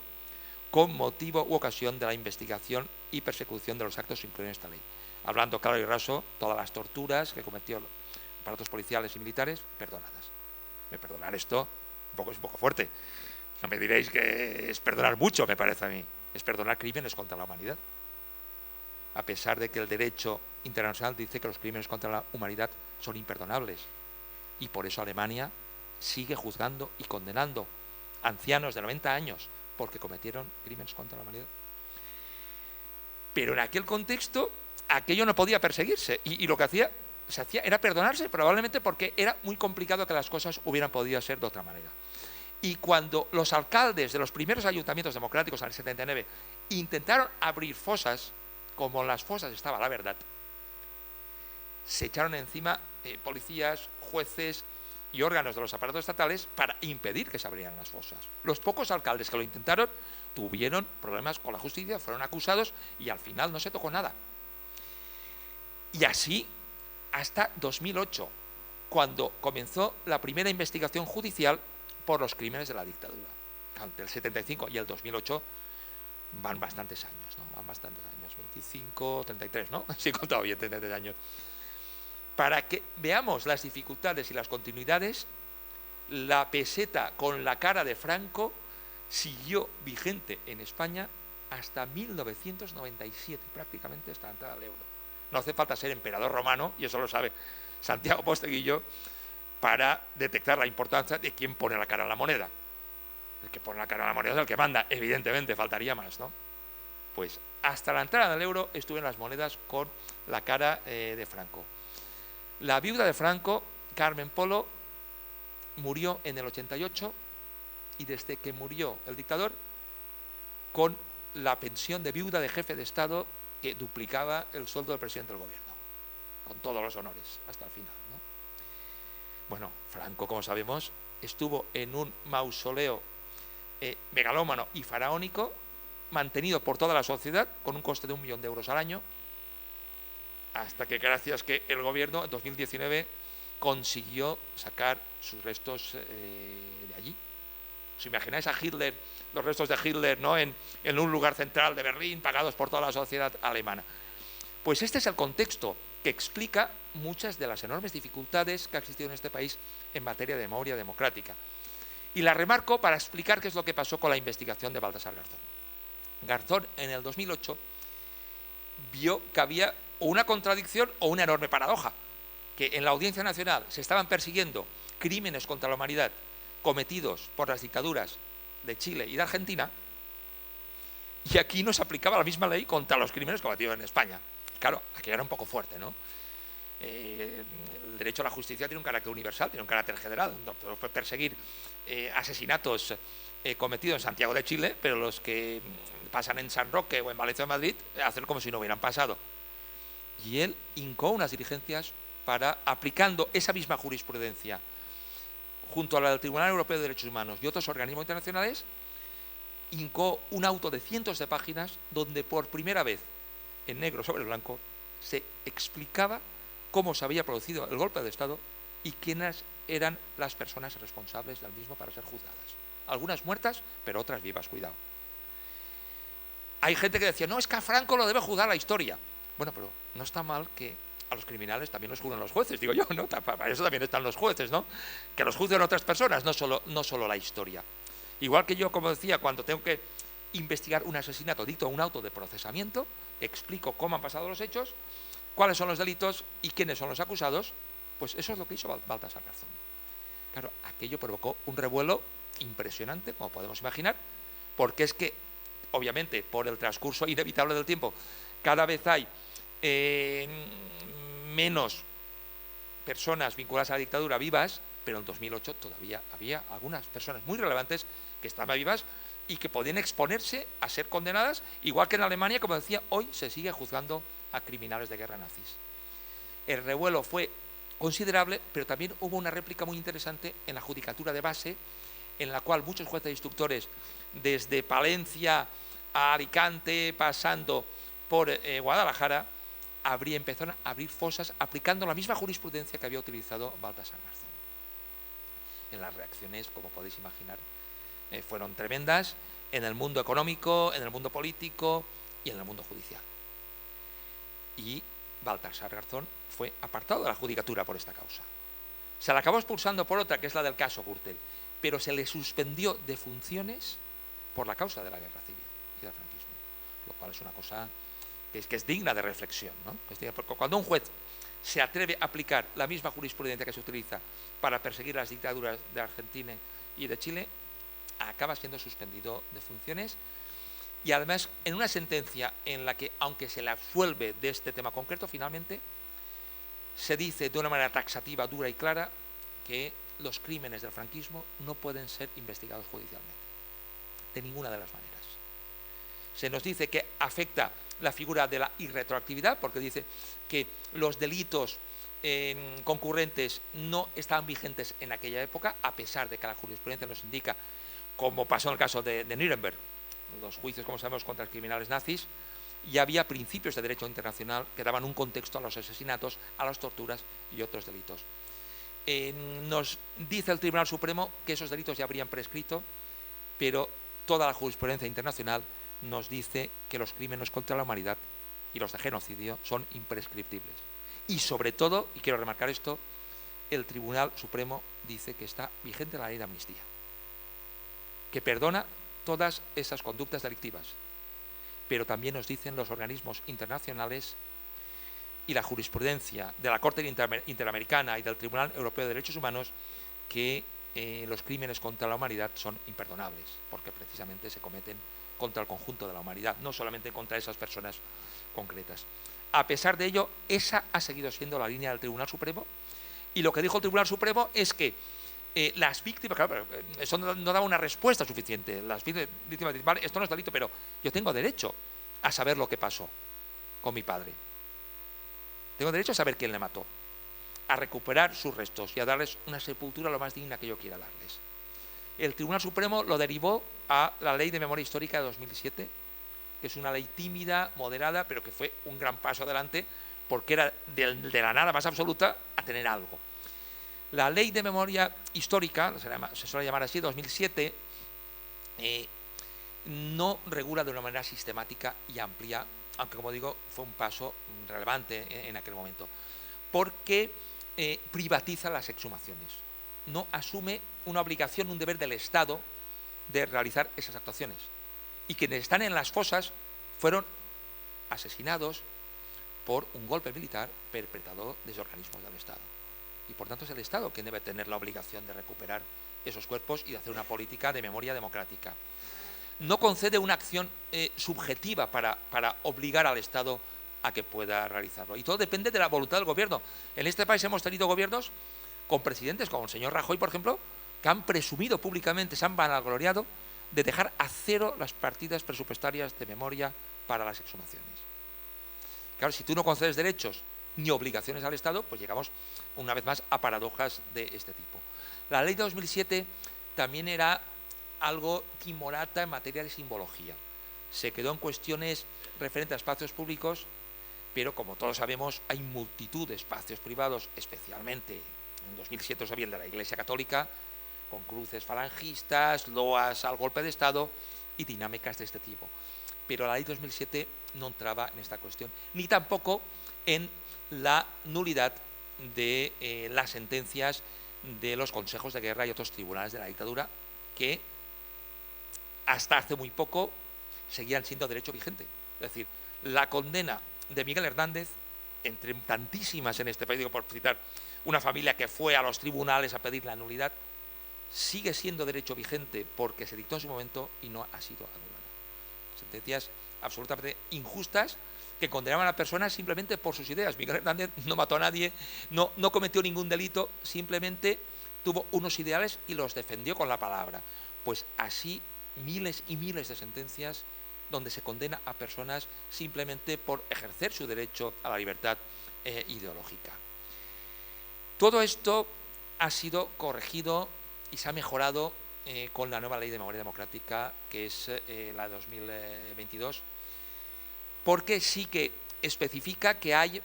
Speaker 2: con motivo u ocasión de la investigación y persecución de los actos incluidos en esta ley. Hablando claro y raso, todas las torturas que cometió aparatos policiales y militares, perdonadas. Perdonar esto es un poco fuerte. No me diréis que es perdonar mucho, me parece a mí. Es perdonar crímenes contra la humanidad. A pesar de que el derecho internacional dice que los crímenes contra la humanidad son imperdonables. Y por eso Alemania sigue juzgando y condenando ancianos de 90 años porque cometieron crímenes contra la humanidad. Pero en aquel contexto aquello no podía perseguirse y lo que se hacía era perdonarse, probablemente porque era muy complicado que las cosas hubieran podido ser de otra manera. Y cuando los alcaldes de los primeros ayuntamientos democráticos en el 79 intentaron abrir fosas, como en las fosas estaba la verdad, se echaron encima policías, jueces y órganos de los aparatos estatales para impedir que se abrieran las fosas. Los pocos alcaldes que lo intentaron tuvieron problemas con la justicia, fueron acusados y al final no se tocó nada. Y así hasta 2008, cuando comenzó la primera investigación judicial por los crímenes de la dictadura. Entre el 75 y el 2008 van bastantes años, ¿no? Van bastantes años, 25, 33, ¿no? Sí, he contado bien, 33 años. Para que veamos las dificultades y las continuidades, la peseta con la cara de Franco siguió vigente en España hasta 1997, prácticamente hasta la entrada del euro. No hace falta ser emperador romano, y eso lo sabe Santiago Posteguillo, para detectar la importancia de quién pone la cara a la moneda. El que pone la cara a la moneda es el que manda, evidentemente, faltaría más, ¿no? Pues hasta la entrada del euro estuvieron las monedas con la cara de Franco. La viuda de Franco, Carmen Polo, murió en el 88 y desde que murió el dictador, con la pensión de viuda de jefe de Estado que duplicaba el sueldo del presidente del gobierno, con todos los honores hasta el final, ¿no? Bueno, Franco, como sabemos, estuvo en un mausoleo megalómano y faraónico, mantenido por toda la sociedad con un coste de 1 millón de euros al año, hasta que gracias que el gobierno en 2019 consiguió sacar sus restos de allí. ¿Os imagináis a Hitler, los restos de Hitler, ¿no?, en un lugar central de Berlín, pagados por toda la sociedad alemana? Pues este es el contexto que explica muchas de las enormes dificultades que ha existido en este país en materia de memoria democrática. Y la remarco para explicar qué es lo que pasó con la investigación de Baltasar Garzón. Garzón, en el 2008, vio que había una contradicción o una enorme paradoja, que en la Audiencia Nacional se estaban persiguiendo crímenes contra la humanidad cometidos por las dictaduras de Chile y de Argentina, y aquí no se aplicaba la misma ley contra los crímenes cometidos en España. Claro, aquí era un poco fuerte, ¿no? El derecho a la justicia tiene un carácter universal, tiene un carácter general. No podemos perseguir asesinatos cometidos en Santiago de Chile, pero los que pasan en San Roque o en Valencia o Madrid, hacer como si no hubieran pasado. Y él hincó unas diligencias para, aplicando esa misma jurisprudencia junto a la del Tribunal Europeo de Derechos Humanos y otros organismos internacionales, hincó un auto de cientos de páginas donde por primera vez, en negro sobre blanco, se explicaba cómo se había producido el golpe de Estado y quiénes eran las personas responsables del mismo para ser juzgadas. Algunas muertas, pero otras vivas, cuidado. Hay gente que decía, no, es que a Franco lo debe juzgar la historia. Bueno, pero no está mal que a los criminales también los juzguen los jueces, digo yo, ¿no? Para eso también están los jueces, ¿no? Que los juzguen otras personas, no solo la historia. Igual que yo, como decía, cuando tengo que investigar un asesinato, dicto un auto de procesamiento, explico cómo han pasado los hechos, cuáles son los delitos y quiénes son los acusados, pues eso es lo que hizo Baltasar Garzón. Claro, aquello provocó un revuelo impresionante, como podemos imaginar, porque es que, obviamente, por el transcurso inevitable del tiempo, cada vez hay menos personas vinculadas a la dictadura vivas, pero en 2008 todavía había algunas personas muy relevantes que estaban vivas y que podían exponerse a ser condenadas, igual que en Alemania, como decía, hoy se sigue juzgando a criminales de guerra nazis. El revuelo fue considerable, pero también hubo una réplica muy interesante en la judicatura de base, en la cual muchos jueces e instructores, desde Palencia a Alicante, pasando por Guadalajara, empezaron a abrir fosas aplicando la misma jurisprudencia que había utilizado Baltasar Garzón. En las reacciones, como podéis imaginar, fueron tremendas en el mundo económico, en el mundo político y en el mundo judicial. Y Baltasar Garzón fue apartado de la judicatura por esta causa. Se le acabó expulsando por otra, que es la del caso Gürtel, pero se le suspendió de funciones por la causa de la guerra civil y del franquismo, lo cual es una cosa que es digna de reflexión, ¿no? Porque cuando un juez se atreve a aplicar la misma jurisprudencia que se utiliza para perseguir las dictaduras de Argentina y de Chile, acaba siendo suspendido de funciones, y además en una sentencia en la que, aunque se le absuelve de este tema concreto, finalmente se dice de una manera taxativa, dura y clara, que los crímenes del franquismo no pueden ser investigados judicialmente, de ninguna de las maneras. Se nos dice que afecta la figura de la irretroactividad, porque dice que los delitos concurrentes no estaban vigentes en aquella época, a pesar de que la jurisprudencia nos indica, como pasó en el caso de Nuremberg, los juicios, como sabemos, contra los criminales nazis, y había principios de derecho internacional que daban un contexto a los asesinatos, a las torturas y otros delitos. Nos dice el Tribunal Supremo que esos delitos ya habrían prescrito, pero toda la jurisprudencia internacional nos dice que los crímenes contra la humanidad y los de genocidio son imprescriptibles. Y sobre todo, y quiero remarcar esto, el Tribunal Supremo dice que está vigente la ley de amnistía, que perdona todas esas conductas delictivas, pero también nos dicen los organismos internacionales y la jurisprudencia de la Corte Interamericana y del Tribunal Europeo de Derechos Humanos que los crímenes contra la humanidad son imperdonables, porque precisamente se cometen contra el conjunto de la humanidad, no solamente contra esas personas concretas. A pesar de ello, esa ha seguido siendo la línea del Tribunal Supremo, y lo que dijo el Tribunal Supremo es que las víctimas, claro, eso no da una respuesta suficiente. Las víctimas dicen, vale, esto no es delito, pero yo tengo derecho a saber lo que pasó con mi padre. Tengo derecho a saber quién le mató, a recuperar sus restos y a darles una sepultura lo más digna que yo quiera darles. El Tribunal Supremo lo derivó a la Ley de Memoria Histórica de 2007, que es una ley tímida, moderada, pero que fue un gran paso adelante, porque era de la nada más absoluta a tener algo. La Ley de Memoria Histórica, se suele llamar así, 2007, no regula de una manera sistemática y amplia, aunque, como digo, fue un paso relevante en aquel momento, porque privatiza las exhumaciones. No asume una obligación, un deber del Estado de realizar esas actuaciones. Y quienes están en las fosas fueron asesinados por un golpe militar perpetrado desde organismos del Estado. Y por tanto es el Estado quien debe tener la obligación de recuperar esos cuerpos y de hacer una política de memoria democrática. No concede una acción subjetiva para obligar al Estado a que pueda realizarlo. Y todo depende de la voluntad del gobierno. En este país hemos tenido gobiernos con presidentes como el señor Rajoy, por ejemplo, que han presumido públicamente, se han vanagloriado de dejar a cero las partidas presupuestarias de memoria para las exhumaciones. Claro, si tú no concedes derechos ni obligaciones al Estado, pues llegamos una vez más a paradojas de este tipo. La ley de 2007 también era algo timorata en materia de simbología. Se quedó en cuestiones referentes a espacios públicos, pero como todos sabemos hay multitud de espacios privados, especialmente en 2007 sabían de la Iglesia Católica, con cruces falangistas, loas al golpe de Estado y dinámicas de este tipo. Pero la ley 2007 no entraba en esta cuestión, ni tampoco en la nulidad de las sentencias de los consejos de guerra y otros tribunales de la dictadura, que hasta hace muy poco seguían siendo derecho vigente. Es decir, la condena de Miguel Hernández, entre tantísimas en este país, digo por citar una familia que fue a los tribunales a pedir la nulidad, sigue siendo derecho vigente porque se dictó en su momento y no ha sido anulada. Sentencias absolutamente injustas que condenaban a personas simplemente por sus ideas. Miguel Hernández no mató a nadie, no cometió ningún delito, simplemente tuvo unos ideales y los defendió con la palabra. Pues así miles y miles de sentencias donde se condena a personas simplemente por ejercer su derecho a la libertad ideológica. Todo esto ha sido corregido y se ha mejorado con la nueva Ley de Memoria Democrática, que es la de 2022, porque sí que especifica que hay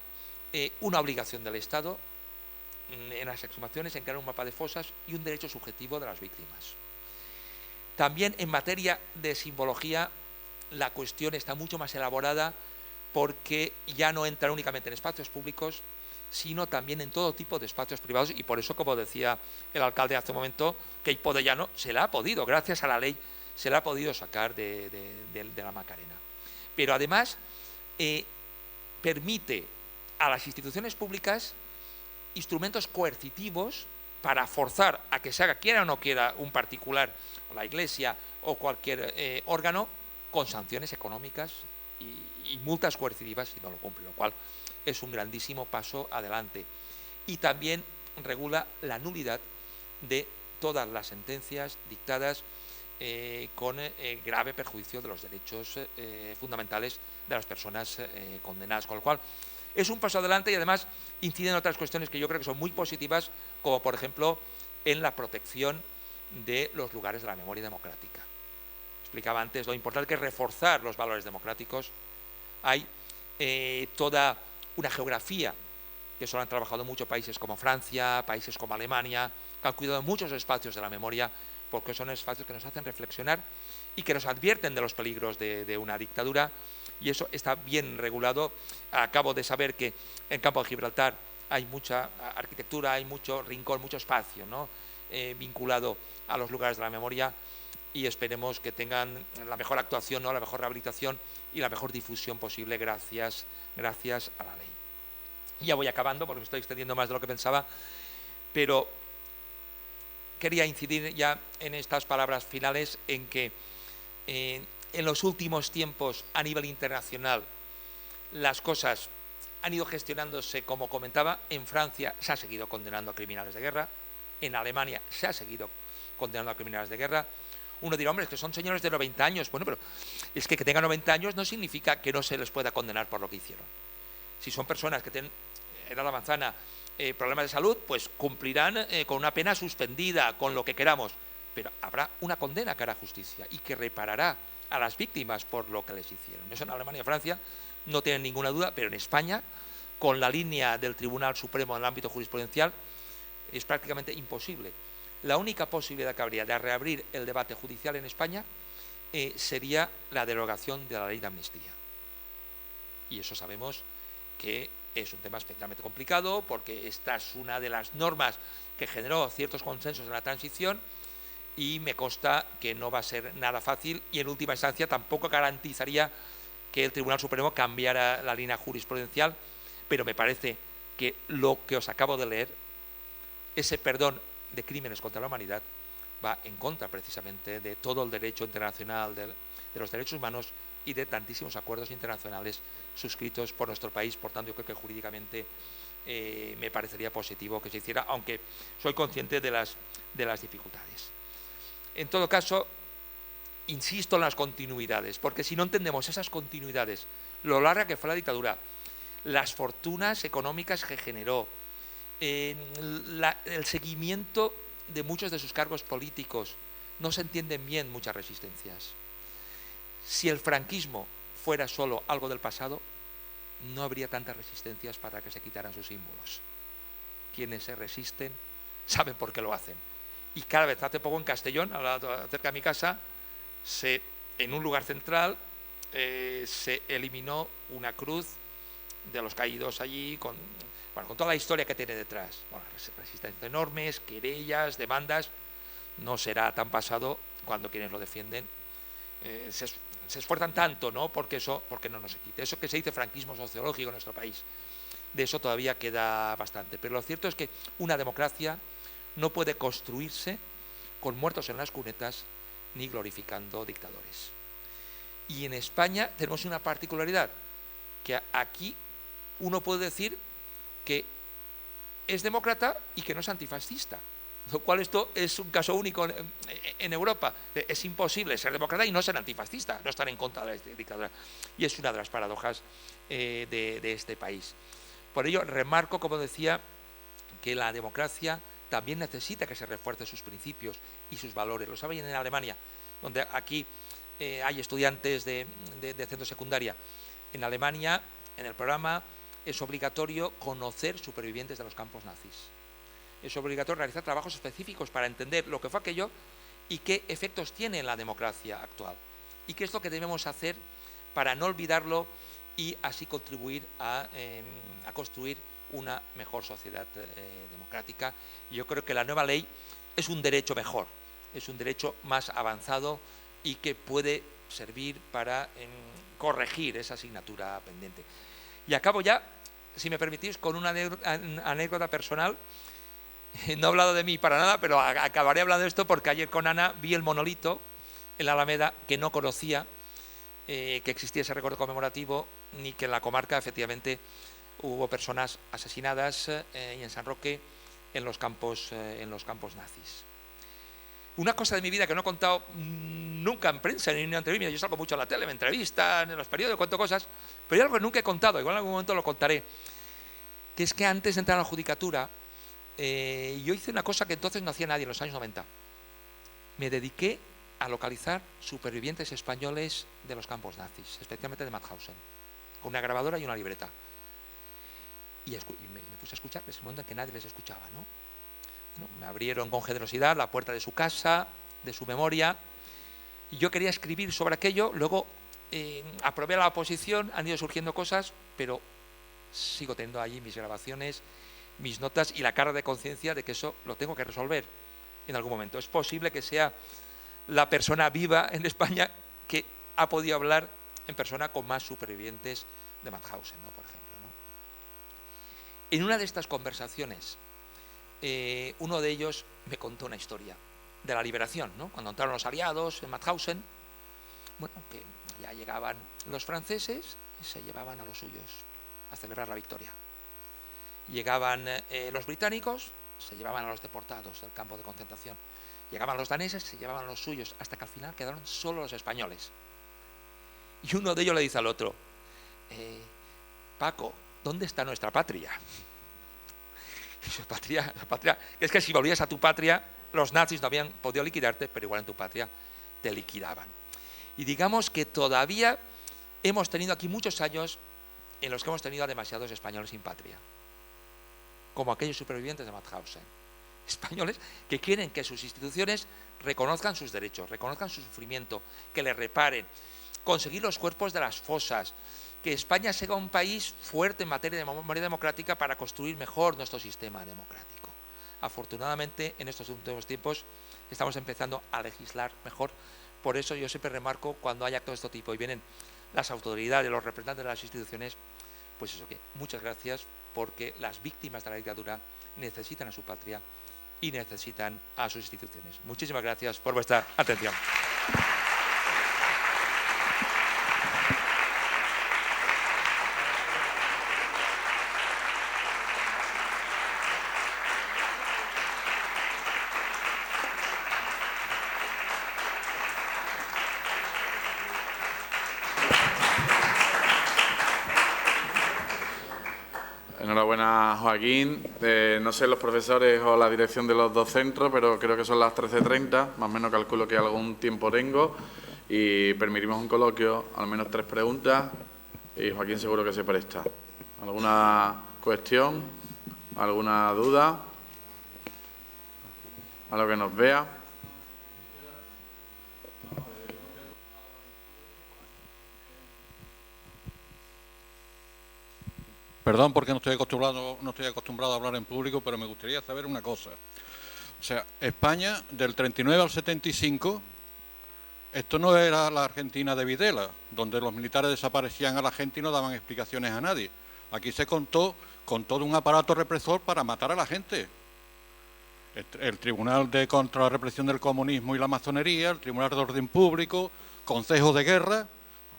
Speaker 2: una obligación del Estado en las exhumaciones en crear un mapa de fosas y un derecho subjetivo de las víctimas. También en materia de simbología la cuestión está mucho más elaborada, porque ya no entra únicamente en espacios públicos, sino también en todo tipo de espacios privados, y por eso, como decía el alcalde hace un momento, que Queipo de Llano se la ha podido, gracias a la ley, se la ha podido sacar de la Macarena. Pero además permite a las instituciones públicas instrumentos coercitivos para forzar a que se haga, quiera o no quiera un particular, o la Iglesia o cualquier órgano, con sanciones económicas y multas coercitivas si no lo cumple, lo cual es un grandísimo paso adelante. Y también regula la nulidad de todas las sentencias dictadas con grave perjuicio de los derechos fundamentales de las personas condenadas, con lo cual es un paso adelante y además incide en otras cuestiones que yo creo que son muy positivas, como por ejemplo en la protección de los lugares de la memoria democrática. Explicaba antes lo importante que es reforzar los valores democráticos. Hay toda una geografía que solo han trabajado muchos países como Francia, países como Alemania, que han cuidado muchos espacios de la memoria, porque son espacios que nos hacen reflexionar y que nos advierten de los peligros de una dictadura, y eso está bien regulado. Acabo de saber que en Campo de Gibraltar hay mucha arquitectura, hay mucho rincón, mucho espacio, ¿no? Vinculado a los lugares de la memoria, y esperemos que tengan la mejor actuación, ¿no? La mejor rehabilitación y la mejor difusión posible gracias a la ley. Y ya voy acabando porque me estoy extendiendo más de lo que pensaba, pero quería incidir ya en estas palabras finales en que en los últimos tiempos a nivel internacional las cosas han ido gestionándose como comentaba. En Francia se ha seguido condenando a criminales de guerra, en Alemania se ha seguido condenando a criminales de guerra. Uno dirá, hombre, es que son señores de 90 años. Bueno, pero es que tengan 90 años no significa que no se les pueda condenar por lo que hicieron. Si son personas que tienen edad avanzada, problemas de salud, pues cumplirán con una pena suspendida, con lo que queramos. Pero habrá una condena que hará justicia y que reparará a las víctimas por lo que les hicieron. Eso en Alemania y Francia no tienen ninguna duda, pero en España, con la línea del Tribunal Supremo en el ámbito jurisprudencial, es prácticamente imposible. La única posibilidad que habría de reabrir el debate judicial en España sería la derogación de la ley de amnistía. Y eso sabemos que es un tema especialmente complicado porque esta es una de las normas que generó ciertos consensos en la transición y me consta que no va a ser nada fácil y en última instancia tampoco garantizaría que el Tribunal Supremo cambiara la línea jurisprudencial, pero me parece que lo que os acabo de leer, ese perdón de crímenes contra la humanidad, va en contra precisamente de todo el derecho internacional de los derechos humanos y de tantísimos acuerdos internacionales suscritos por nuestro país. Por tanto, yo creo que jurídicamente me parecería positivo que se hiciera, aunque soy consciente de las dificultades. En todo caso, insisto en las continuidades, porque si no entendemos esas continuidades, lo larga que fue la dictadura, las fortunas económicas que generó, el seguimiento de muchos de sus cargos políticos, no se entienden bien muchas resistencias. Si el franquismo fuera solo algo del pasado, no habría tantas resistencias para que se quitaran sus símbolos. Quienes se resisten saben por qué lo hacen. Y cada vez, hace poco en Castellón, cerca de mi casa, en un lugar central se eliminó una cruz de los caídos allí con toda la historia que tiene detrás. Bueno, resistencias enormes, querellas, demandas. No será tan pasado cuando quienes lo defienden se esfuerzan tanto, ¿no? Porque no nos se quite. Eso que se dice franquismo sociológico en nuestro país, de eso todavía queda bastante. Pero lo cierto es que una democracia no puede construirse con muertos en las cunetas ni glorificando dictadores. Y en España tenemos una particularidad, que aquí uno puede decir que es demócrata y que no es antifascista, lo cual esto es un caso único en Europa. Es imposible ser demócrata y no ser antifascista, no estar en contra de la dictadura. Y es una de las paradojas de este país. Por ello, remarco, como decía, que la democracia también necesita que se refuercen sus principios y sus valores. Lo saben en Alemania, donde aquí hay estudiantes de centro secundaria. En Alemania, en el programa, es obligatorio conocer supervivientes de los campos nazis. Es obligatorio realizar trabajos específicos para entender lo que fue aquello y qué efectos tiene en la democracia actual. Y qué es lo que debemos hacer para no olvidarlo y así contribuir a construir una mejor sociedad democrática. Y yo creo que la nueva ley es un derecho mejor, es un derecho más avanzado y que puede servir para corregir esa asignatura pendiente. Y acabo ya, si me permitís, con una anécdota personal. No he hablado de mí para nada, pero acabaré hablando de esto porque ayer con Ana vi el monolito en la Alameda que no conocía, que existía ese recuerdo conmemorativo, ni que en la comarca efectivamente hubo personas asesinadas y en San Roque en los campos nazis. Una cosa de mi vida que no he contado nunca en prensa ni en una entrevista, yo salgo mucho en la tele, me entrevistan, en los periódicos, cuento cosas, pero hay algo que nunca he contado, igual en algún momento lo contaré, que es que antes de entrar a la judicatura, yo hice una cosa que entonces no hacía nadie en los años 90. Me dediqué a localizar supervivientes españoles de los campos nazis, especialmente de Mauthausen, con una grabadora y una libreta. Y me puse a escuchar, en ese momento en que nadie les escuchaba, ¿no? Bueno, me abrieron con generosidad la puerta de su casa, de su memoria, y yo quería escribir sobre aquello. Luego aprobé la oposición, han ido surgiendo cosas, pero sigo teniendo allí mis grabaciones, mis notas y la carga de conciencia de que eso lo tengo que resolver en algún momento. Es posible que sea la persona viva en España que ha podido hablar en persona con más supervivientes de Mauthausen, ¿no? Por ejemplo, ¿no? En una de estas conversaciones uno de ellos me contó una historia de la liberación, ¿no? Cuando entraron los aliados en Mauthausen, bueno, que ya llegaban los franceses y se llevaban a los suyos a celebrar la victoria. Llegaban los británicos, se llevaban a los deportados del campo de concentración. Llegaban los daneses, se llevaban a los suyos, hasta que al final quedaron solo los españoles. Y uno de ellos le dice al otro, Paco, ¿dónde está nuestra patria? Y su patria, la patria, es que si volvías a tu patria, los nazis no habían podido liquidarte, pero igual en tu patria te liquidaban. Y digamos que todavía hemos tenido aquí muchos años en los que hemos tenido a demasiados españoles sin patria, como aquellos supervivientes de Mauthausen. Españoles que quieren que sus instituciones reconozcan sus derechos, reconozcan su sufrimiento, que les reparen, conseguir los cuerpos de las fosas, que España sea un país fuerte en materia de memoria democrática para construir mejor nuestro sistema democrático. Afortunadamente, en estos últimos tiempos estamos empezando a legislar mejor. Por eso yo siempre remarco, cuando hay actos de este tipo y vienen las autoridades, los representantes de las instituciones, pues eso, que muchas gracias, porque las víctimas de la dictadura necesitan a su patria y necesitan a sus instituciones. Muchísimas gracias por vuestra atención.
Speaker 1: Enhorabuena, Joaquín. No sé los profesores o la dirección de los dos centros, pero creo que son las 13:30, más o menos calculo que algún tiempo tengo, y permitimos un coloquio, al menos 3 preguntas, y Joaquín seguro que se presta. ¿Alguna cuestión? ¿Alguna duda? A lo que nos vea.
Speaker 3: Perdón porque no estoy acostumbrado a hablar en público, pero me gustaría saber una cosa. O sea, España, del 39 al 75, esto no era la Argentina de Videla, donde los militares desaparecían a la gente y no daban explicaciones a nadie. Aquí se contó con todo un aparato represor para matar a la gente. El Tribunal contra la Represión del Comunismo y la Masonería, el Tribunal de Orden Público, consejos de guerra.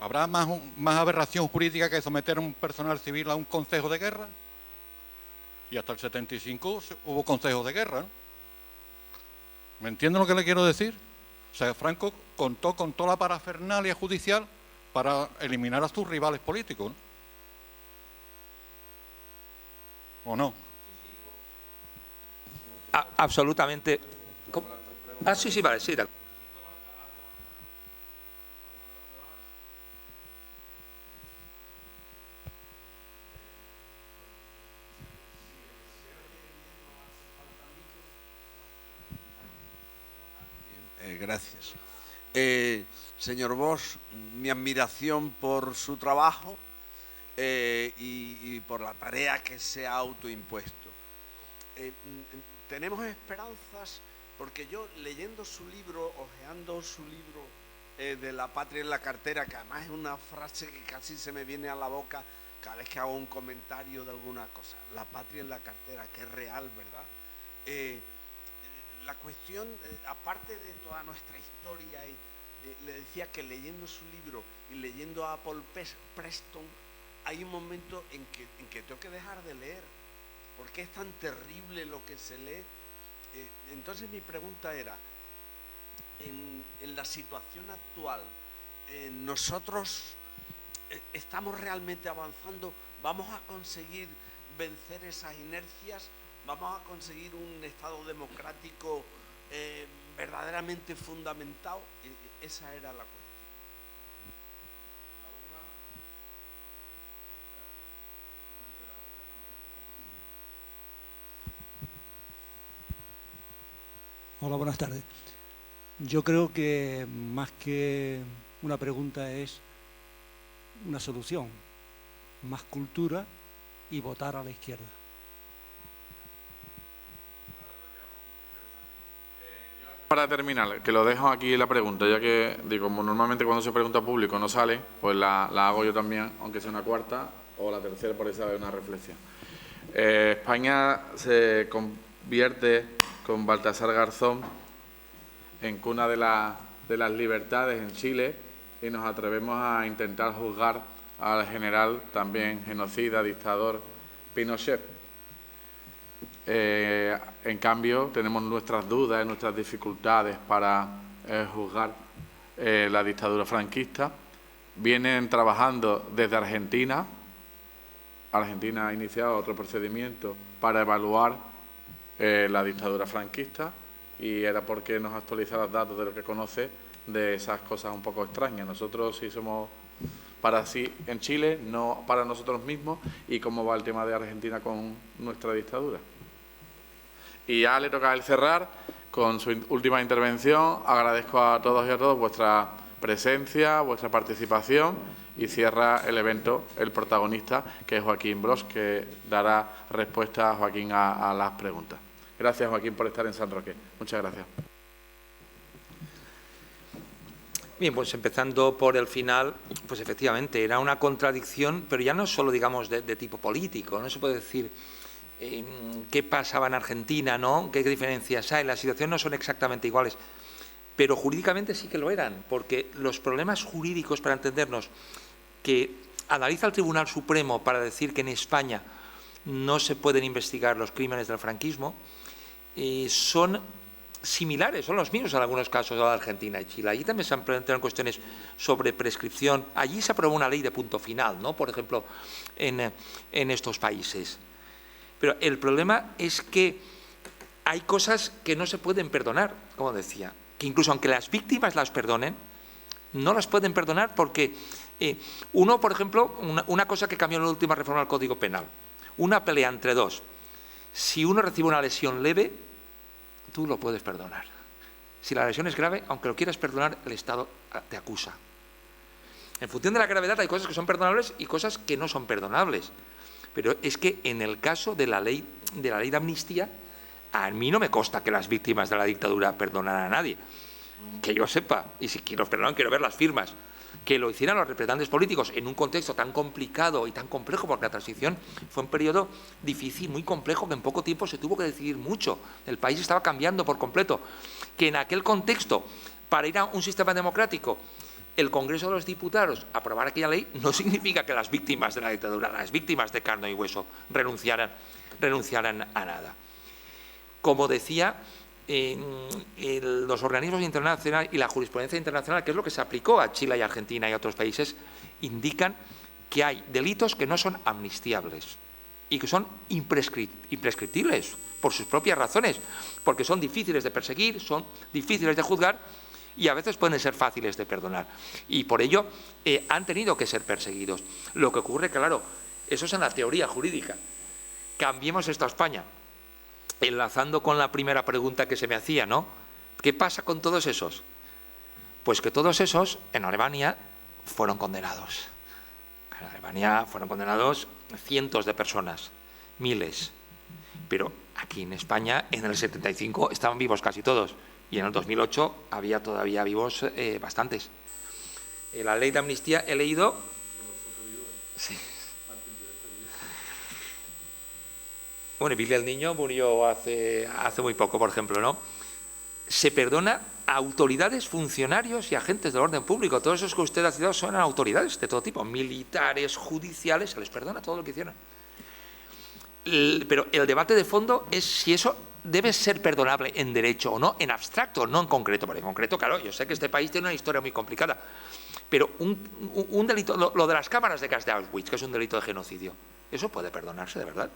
Speaker 3: ¿Habrá más aberración jurídica que someter a un personal civil a un consejo de guerra? Y hasta el 75 hubo consejos de guerra, ¿no? ¿Me entienden lo que le quiero decir? O sea, Franco contó con toda la parafernalia judicial para eliminar a sus rivales políticos, ¿no? ¿O no?
Speaker 2: Absolutamente. Sí, vale, sí.
Speaker 4: Gracias. Señor Bosch, mi admiración por su trabajo y por la tarea que se ha autoimpuesto. Tenemos esperanzas, porque yo leyendo su libro, hojeando su libro de La patria en la cartera, que además es una frase que casi se me viene a la boca cada vez que hago un comentario de alguna cosa, la patria en la cartera, que es real, ¿verdad? La cuestión, aparte de toda nuestra historia, le decía que leyendo su libro y leyendo a Paul Preston, hay un momento en que tengo que dejar de leer, porque es tan terrible lo que se lee. Entonces mi pregunta era, en la situación actual, nosotros estamos realmente avanzando, vamos a conseguir vencer esas inercias, vamos a conseguir un Estado democrático verdaderamente fundamentado. Esa era la cuestión.
Speaker 5: Hola, buenas tardes. Yo creo que más que una pregunta es una solución. Más cultura y votar a la izquierda.
Speaker 1: Para terminar, que lo dejo aquí la pregunta, ya que digo, como normalmente cuando se pregunta a público no sale, pues la hago yo también, aunque sea una cuarta o la tercera, por esa vez una reflexión. España vierte con Baltasar Garzón en cuna de las libertades en Chile, y nos atrevemos a intentar juzgar al general, también genocida, dictador, Pinochet. En cambio, tenemos nuestras dudas y nuestras dificultades para juzgar la dictadura franquista. Vienen trabajando desde Argentina. Argentina ha iniciado otro procedimiento para evaluar la dictadura franquista, y era porque nos actualiza los datos de lo que conoce de esas cosas un poco extrañas. Nosotros sí somos para sí en Chile, no para nosotros mismos, y cómo va el tema de Argentina con nuestra dictadura. Y ya le toca a él cerrar con su última intervención. Agradezco a todos y a todas vuestra presencia, vuestra participación, y cierra el evento el protagonista, que es Joaquín Bros, que dará respuesta a Joaquín a las preguntas. Gracias, Joaquín, por estar en San Roque. Muchas gracias.
Speaker 2: Bien, pues empezando por el final, pues efectivamente era una contradicción, pero ya no solo, digamos, de tipo político. No se puede decir qué pasaba en Argentina, ¿no? ¿Qué diferencias hay? Las situaciones no son exactamente iguales, pero jurídicamente sí que lo eran, porque los problemas jurídicos, para entendernos, que analiza el Tribunal Supremo para decir que en España no se pueden investigar los crímenes del franquismo, son similares, son los mismos en algunos casos de la Argentina y Chile. Allí también se han planteado cuestiones sobre prescripción. Allí se aprobó una ley de punto final, ¿no? Por ejemplo, en estos países. Pero el problema es que hay cosas que no se pueden perdonar, como decía, que incluso aunque las víctimas las perdonen, no las pueden perdonar porque uno, por ejemplo, una cosa que cambió en la última reforma del Código Penal, una pelea entre dos. Si uno recibe una lesión leve, tú lo puedes perdonar. Si la lesión es grave, aunque lo quieras perdonar, el Estado te acusa. En función de la gravedad hay cosas que son perdonables y cosas que no son perdonables. Pero es que en el caso de la ley de amnistía, a mí no me consta que las víctimas de la dictadura perdonaran a nadie. Que yo sepa, y si los perdonan quiero ver las firmas. Que lo hicieran los representantes políticos en un contexto tan complicado y tan complejo, porque la transición fue un periodo difícil, muy complejo, que en poco tiempo se tuvo que decidir mucho. El país estaba cambiando por completo. Que en aquel contexto, para ir a un sistema democrático, el Congreso de los Diputados aprobar aquella ley no significa que las víctimas de la dictadura, las víctimas de carne y hueso, renunciaran a nada. Como decía, los organismos internacionales y la jurisprudencia internacional, que es lo que se aplicó a Chile y Argentina y a otros países, indican que hay delitos que no son amnistiables y que son imprescriptibles por sus propias razones, porque son difíciles de perseguir, son difíciles de juzgar y a veces pueden ser fáciles de perdonar. Y por ello han tenido que ser perseguidos. Lo que ocurre, claro, eso es en la teoría jurídica. Cambiemos esto a España. Enlazando con la primera pregunta que se me hacía, ¿no? ¿Qué pasa con todos esos? Pues que todos esos en Alemania fueron condenados. En Alemania fueron condenados cientos de personas, miles. Pero aquí en España, en el 75, estaban vivos casi todos. Y en el 2008 había todavía vivos bastantes. La ley de amnistía he leído... Sí. Bueno, Billy el Niño murió hace muy poco, por ejemplo, ¿no? Se perdona a autoridades, funcionarios y agentes del orden público. Todos esos que usted ha citado son autoridades de todo tipo, militares, judiciales, se les perdona todo lo que hicieron. Pero el debate de fondo es si eso debe ser perdonable en derecho o no, en abstracto, no en concreto. Porque en concreto, claro, yo sé que este país tiene una historia muy complicada, pero un delito, lo de las cámaras de gas de Auschwitz, que es un delito de genocidio, ¿eso puede perdonarse de verdad?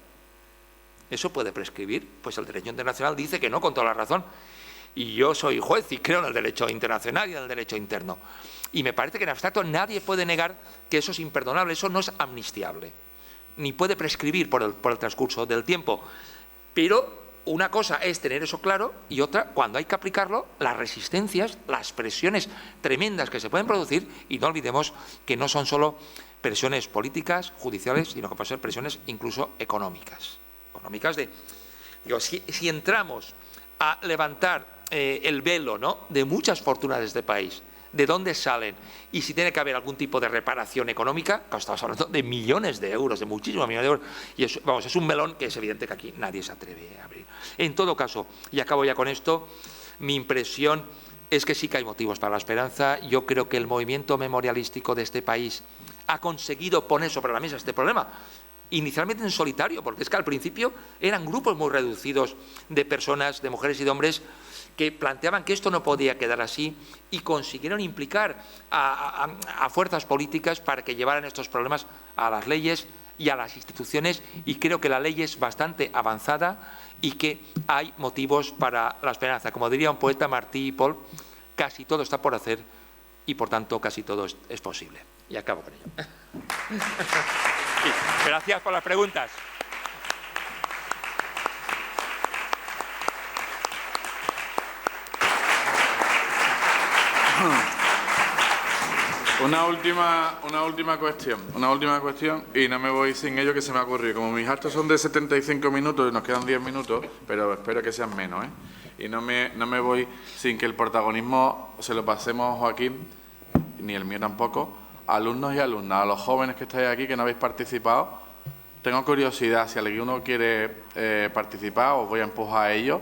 Speaker 2: ¿Eso puede prescribir? Pues el derecho internacional dice que no, con toda la razón. Y yo soy juez y creo en el derecho internacional y en el derecho interno. Y me parece que en abstracto nadie puede negar que eso es imperdonable, eso no es amnistiable. Ni puede prescribir por el transcurso del tiempo. Pero una cosa es tener eso claro y otra, cuando hay que aplicarlo, las resistencias, las presiones tremendas que se pueden producir, y no olvidemos que no son solo presiones políticas, judiciales, sino que pueden ser presiones incluso económicas. Si entramos a levantar el velo, ¿no?, de muchas fortunas de este país, de dónde salen y si tiene que haber algún tipo de reparación económica, claro, estamos hablando de millones de euros, de muchísimos millones de euros, y eso, vamos, es un melón que es evidente que aquí nadie se atreve a abrir. En todo caso, y acabo ya con esto, mi impresión es que sí que hay motivos para la esperanza. Yo creo que el movimiento memorialístico de este país ha conseguido poner sobre la mesa este problema, inicialmente en solitario, porque es que al principio eran grupos muy reducidos de personas, de mujeres y de hombres, que planteaban que esto no podía quedar así y consiguieron implicar a fuerzas políticas para que llevaran estos problemas a las leyes y a las instituciones, y creo que la ley es bastante avanzada y que hay motivos para la esperanza. Como diría un poeta, Martí y Paul, casi todo está por hacer y por tanto casi todo es posible. Y acabo con ello. Gracias por las preguntas.
Speaker 1: Una última cuestión, y no me voy sin ello, que se me ha ocurrido. Como mis actos son de 75 minutos y nos quedan 10 minutos, pero espero que sean menos, ¿eh? Y no me voy sin que el protagonismo se lo pasemos a Joaquín, ni el mío tampoco, a alumnos y alumnas, a los jóvenes que estáis aquí, que no habéis participado. Tengo curiosidad, si alguno quiere participar, os voy a empujar a ello.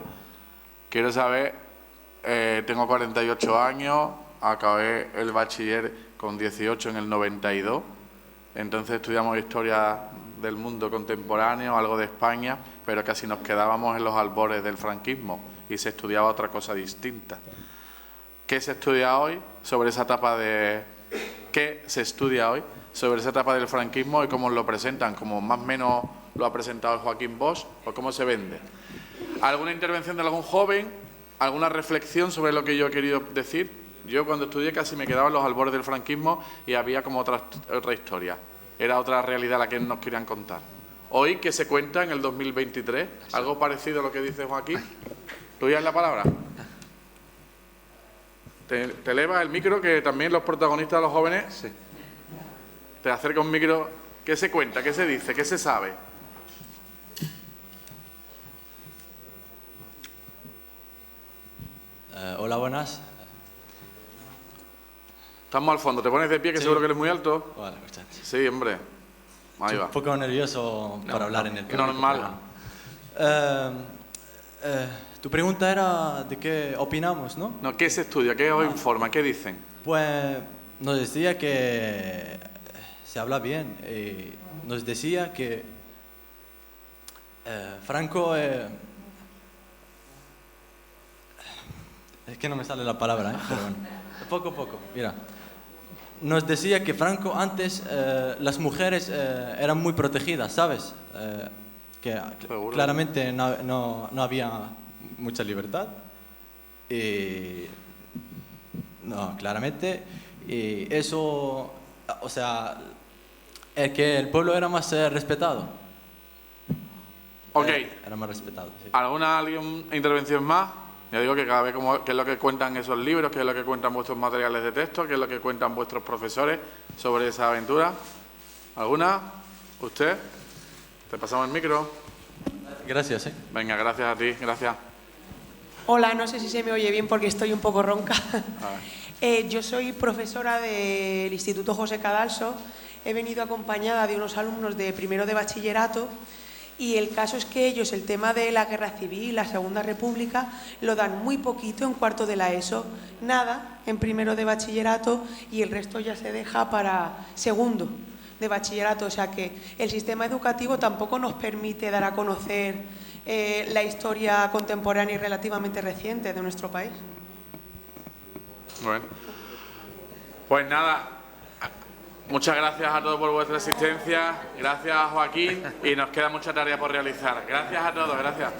Speaker 1: Quiero saber, tengo 48 años, acabé el bachiller con 18 en el 92, entonces estudiamos historia del mundo contemporáneo, algo de España, pero casi nos quedábamos en los albores del franquismo y se estudiaba otra cosa distinta. ¿Qué se estudia hoy sobre esa etapa del franquismo y cómo lo presentan? ¿Cómo más o menos lo ha presentado Joaquín Bosch o cómo se vende? ¿Alguna intervención de algún joven? ¿Alguna reflexión sobre lo que yo he querido decir? Yo cuando estudié casi me quedaba en los albores del franquismo y había como otra historia. Era otra realidad la que nos querían contar. Hoy, ¿qué se cuenta en el 2023? ¿Algo parecido a lo que dice Joaquín? ¿Tuya es la palabra? Te elevas el micro, que también los protagonistas, los jóvenes,
Speaker 2: Sí.
Speaker 1: te acerca un micro. ¿Qué se cuenta? ¿Qué se dice? ¿Qué se sabe?
Speaker 6: Hola, buenas.
Speaker 1: Estamos al fondo. ¿Te pones de pie, que
Speaker 6: Sí.
Speaker 1: seguro que eres muy alto?
Speaker 6: Hola, muchachos.
Speaker 1: Sí, hombre. Ahí va.
Speaker 6: Un poco nervioso para hablar en el público.
Speaker 1: Normal.
Speaker 6: Tu pregunta era de qué opinamos, ¿no?
Speaker 1: No, ¿qué se estudia? ¿Qué os informa? ¿Qué dicen?
Speaker 6: Pues nos decía que se habla bien y nos decía que Franco... es que no me sale la palabra, pero bueno. Poco a poco, mira. Nos decía que Franco antes las mujeres eran muy protegidas, ¿sabes? Que
Speaker 1: Seguro.
Speaker 6: claramente no había mucha libertad. Y no, claramente. Y eso, o sea, es que el pueblo era más respetado.
Speaker 1: Ok.
Speaker 6: Era más respetado, sí.
Speaker 1: ¿Alguna intervención más? Ya digo que cada vez qué es lo que cuentan esos libros, qué es lo que cuentan vuestros materiales de texto, qué es lo que cuentan vuestros profesores sobre esa aventura. ¿Alguna? ¿Usted? Te pasamos el micro.
Speaker 6: Gracias, ¿eh?
Speaker 1: Venga, gracias a ti, gracias.
Speaker 7: Hola, no sé si se me oye bien porque estoy un poco ronca.
Speaker 1: A ver.
Speaker 7: Yo soy profesora del Instituto José Cadalso. He venido acompañada de unos alumnos de primero de bachillerato y el caso es que ellos el tema de la Guerra Civil, la Segunda República, lo dan muy poquito en cuarto de la ESO, nada en primero de bachillerato y el resto ya se deja para segundo de bachillerato. O sea que el sistema educativo tampoco nos permite dar a conocer la historia contemporánea y relativamente reciente de nuestro país.
Speaker 1: Bueno, pues nada, muchas gracias a todos por vuestra asistencia, gracias a Joaquín y nos queda mucha tarea por realizar. Gracias a todos, gracias.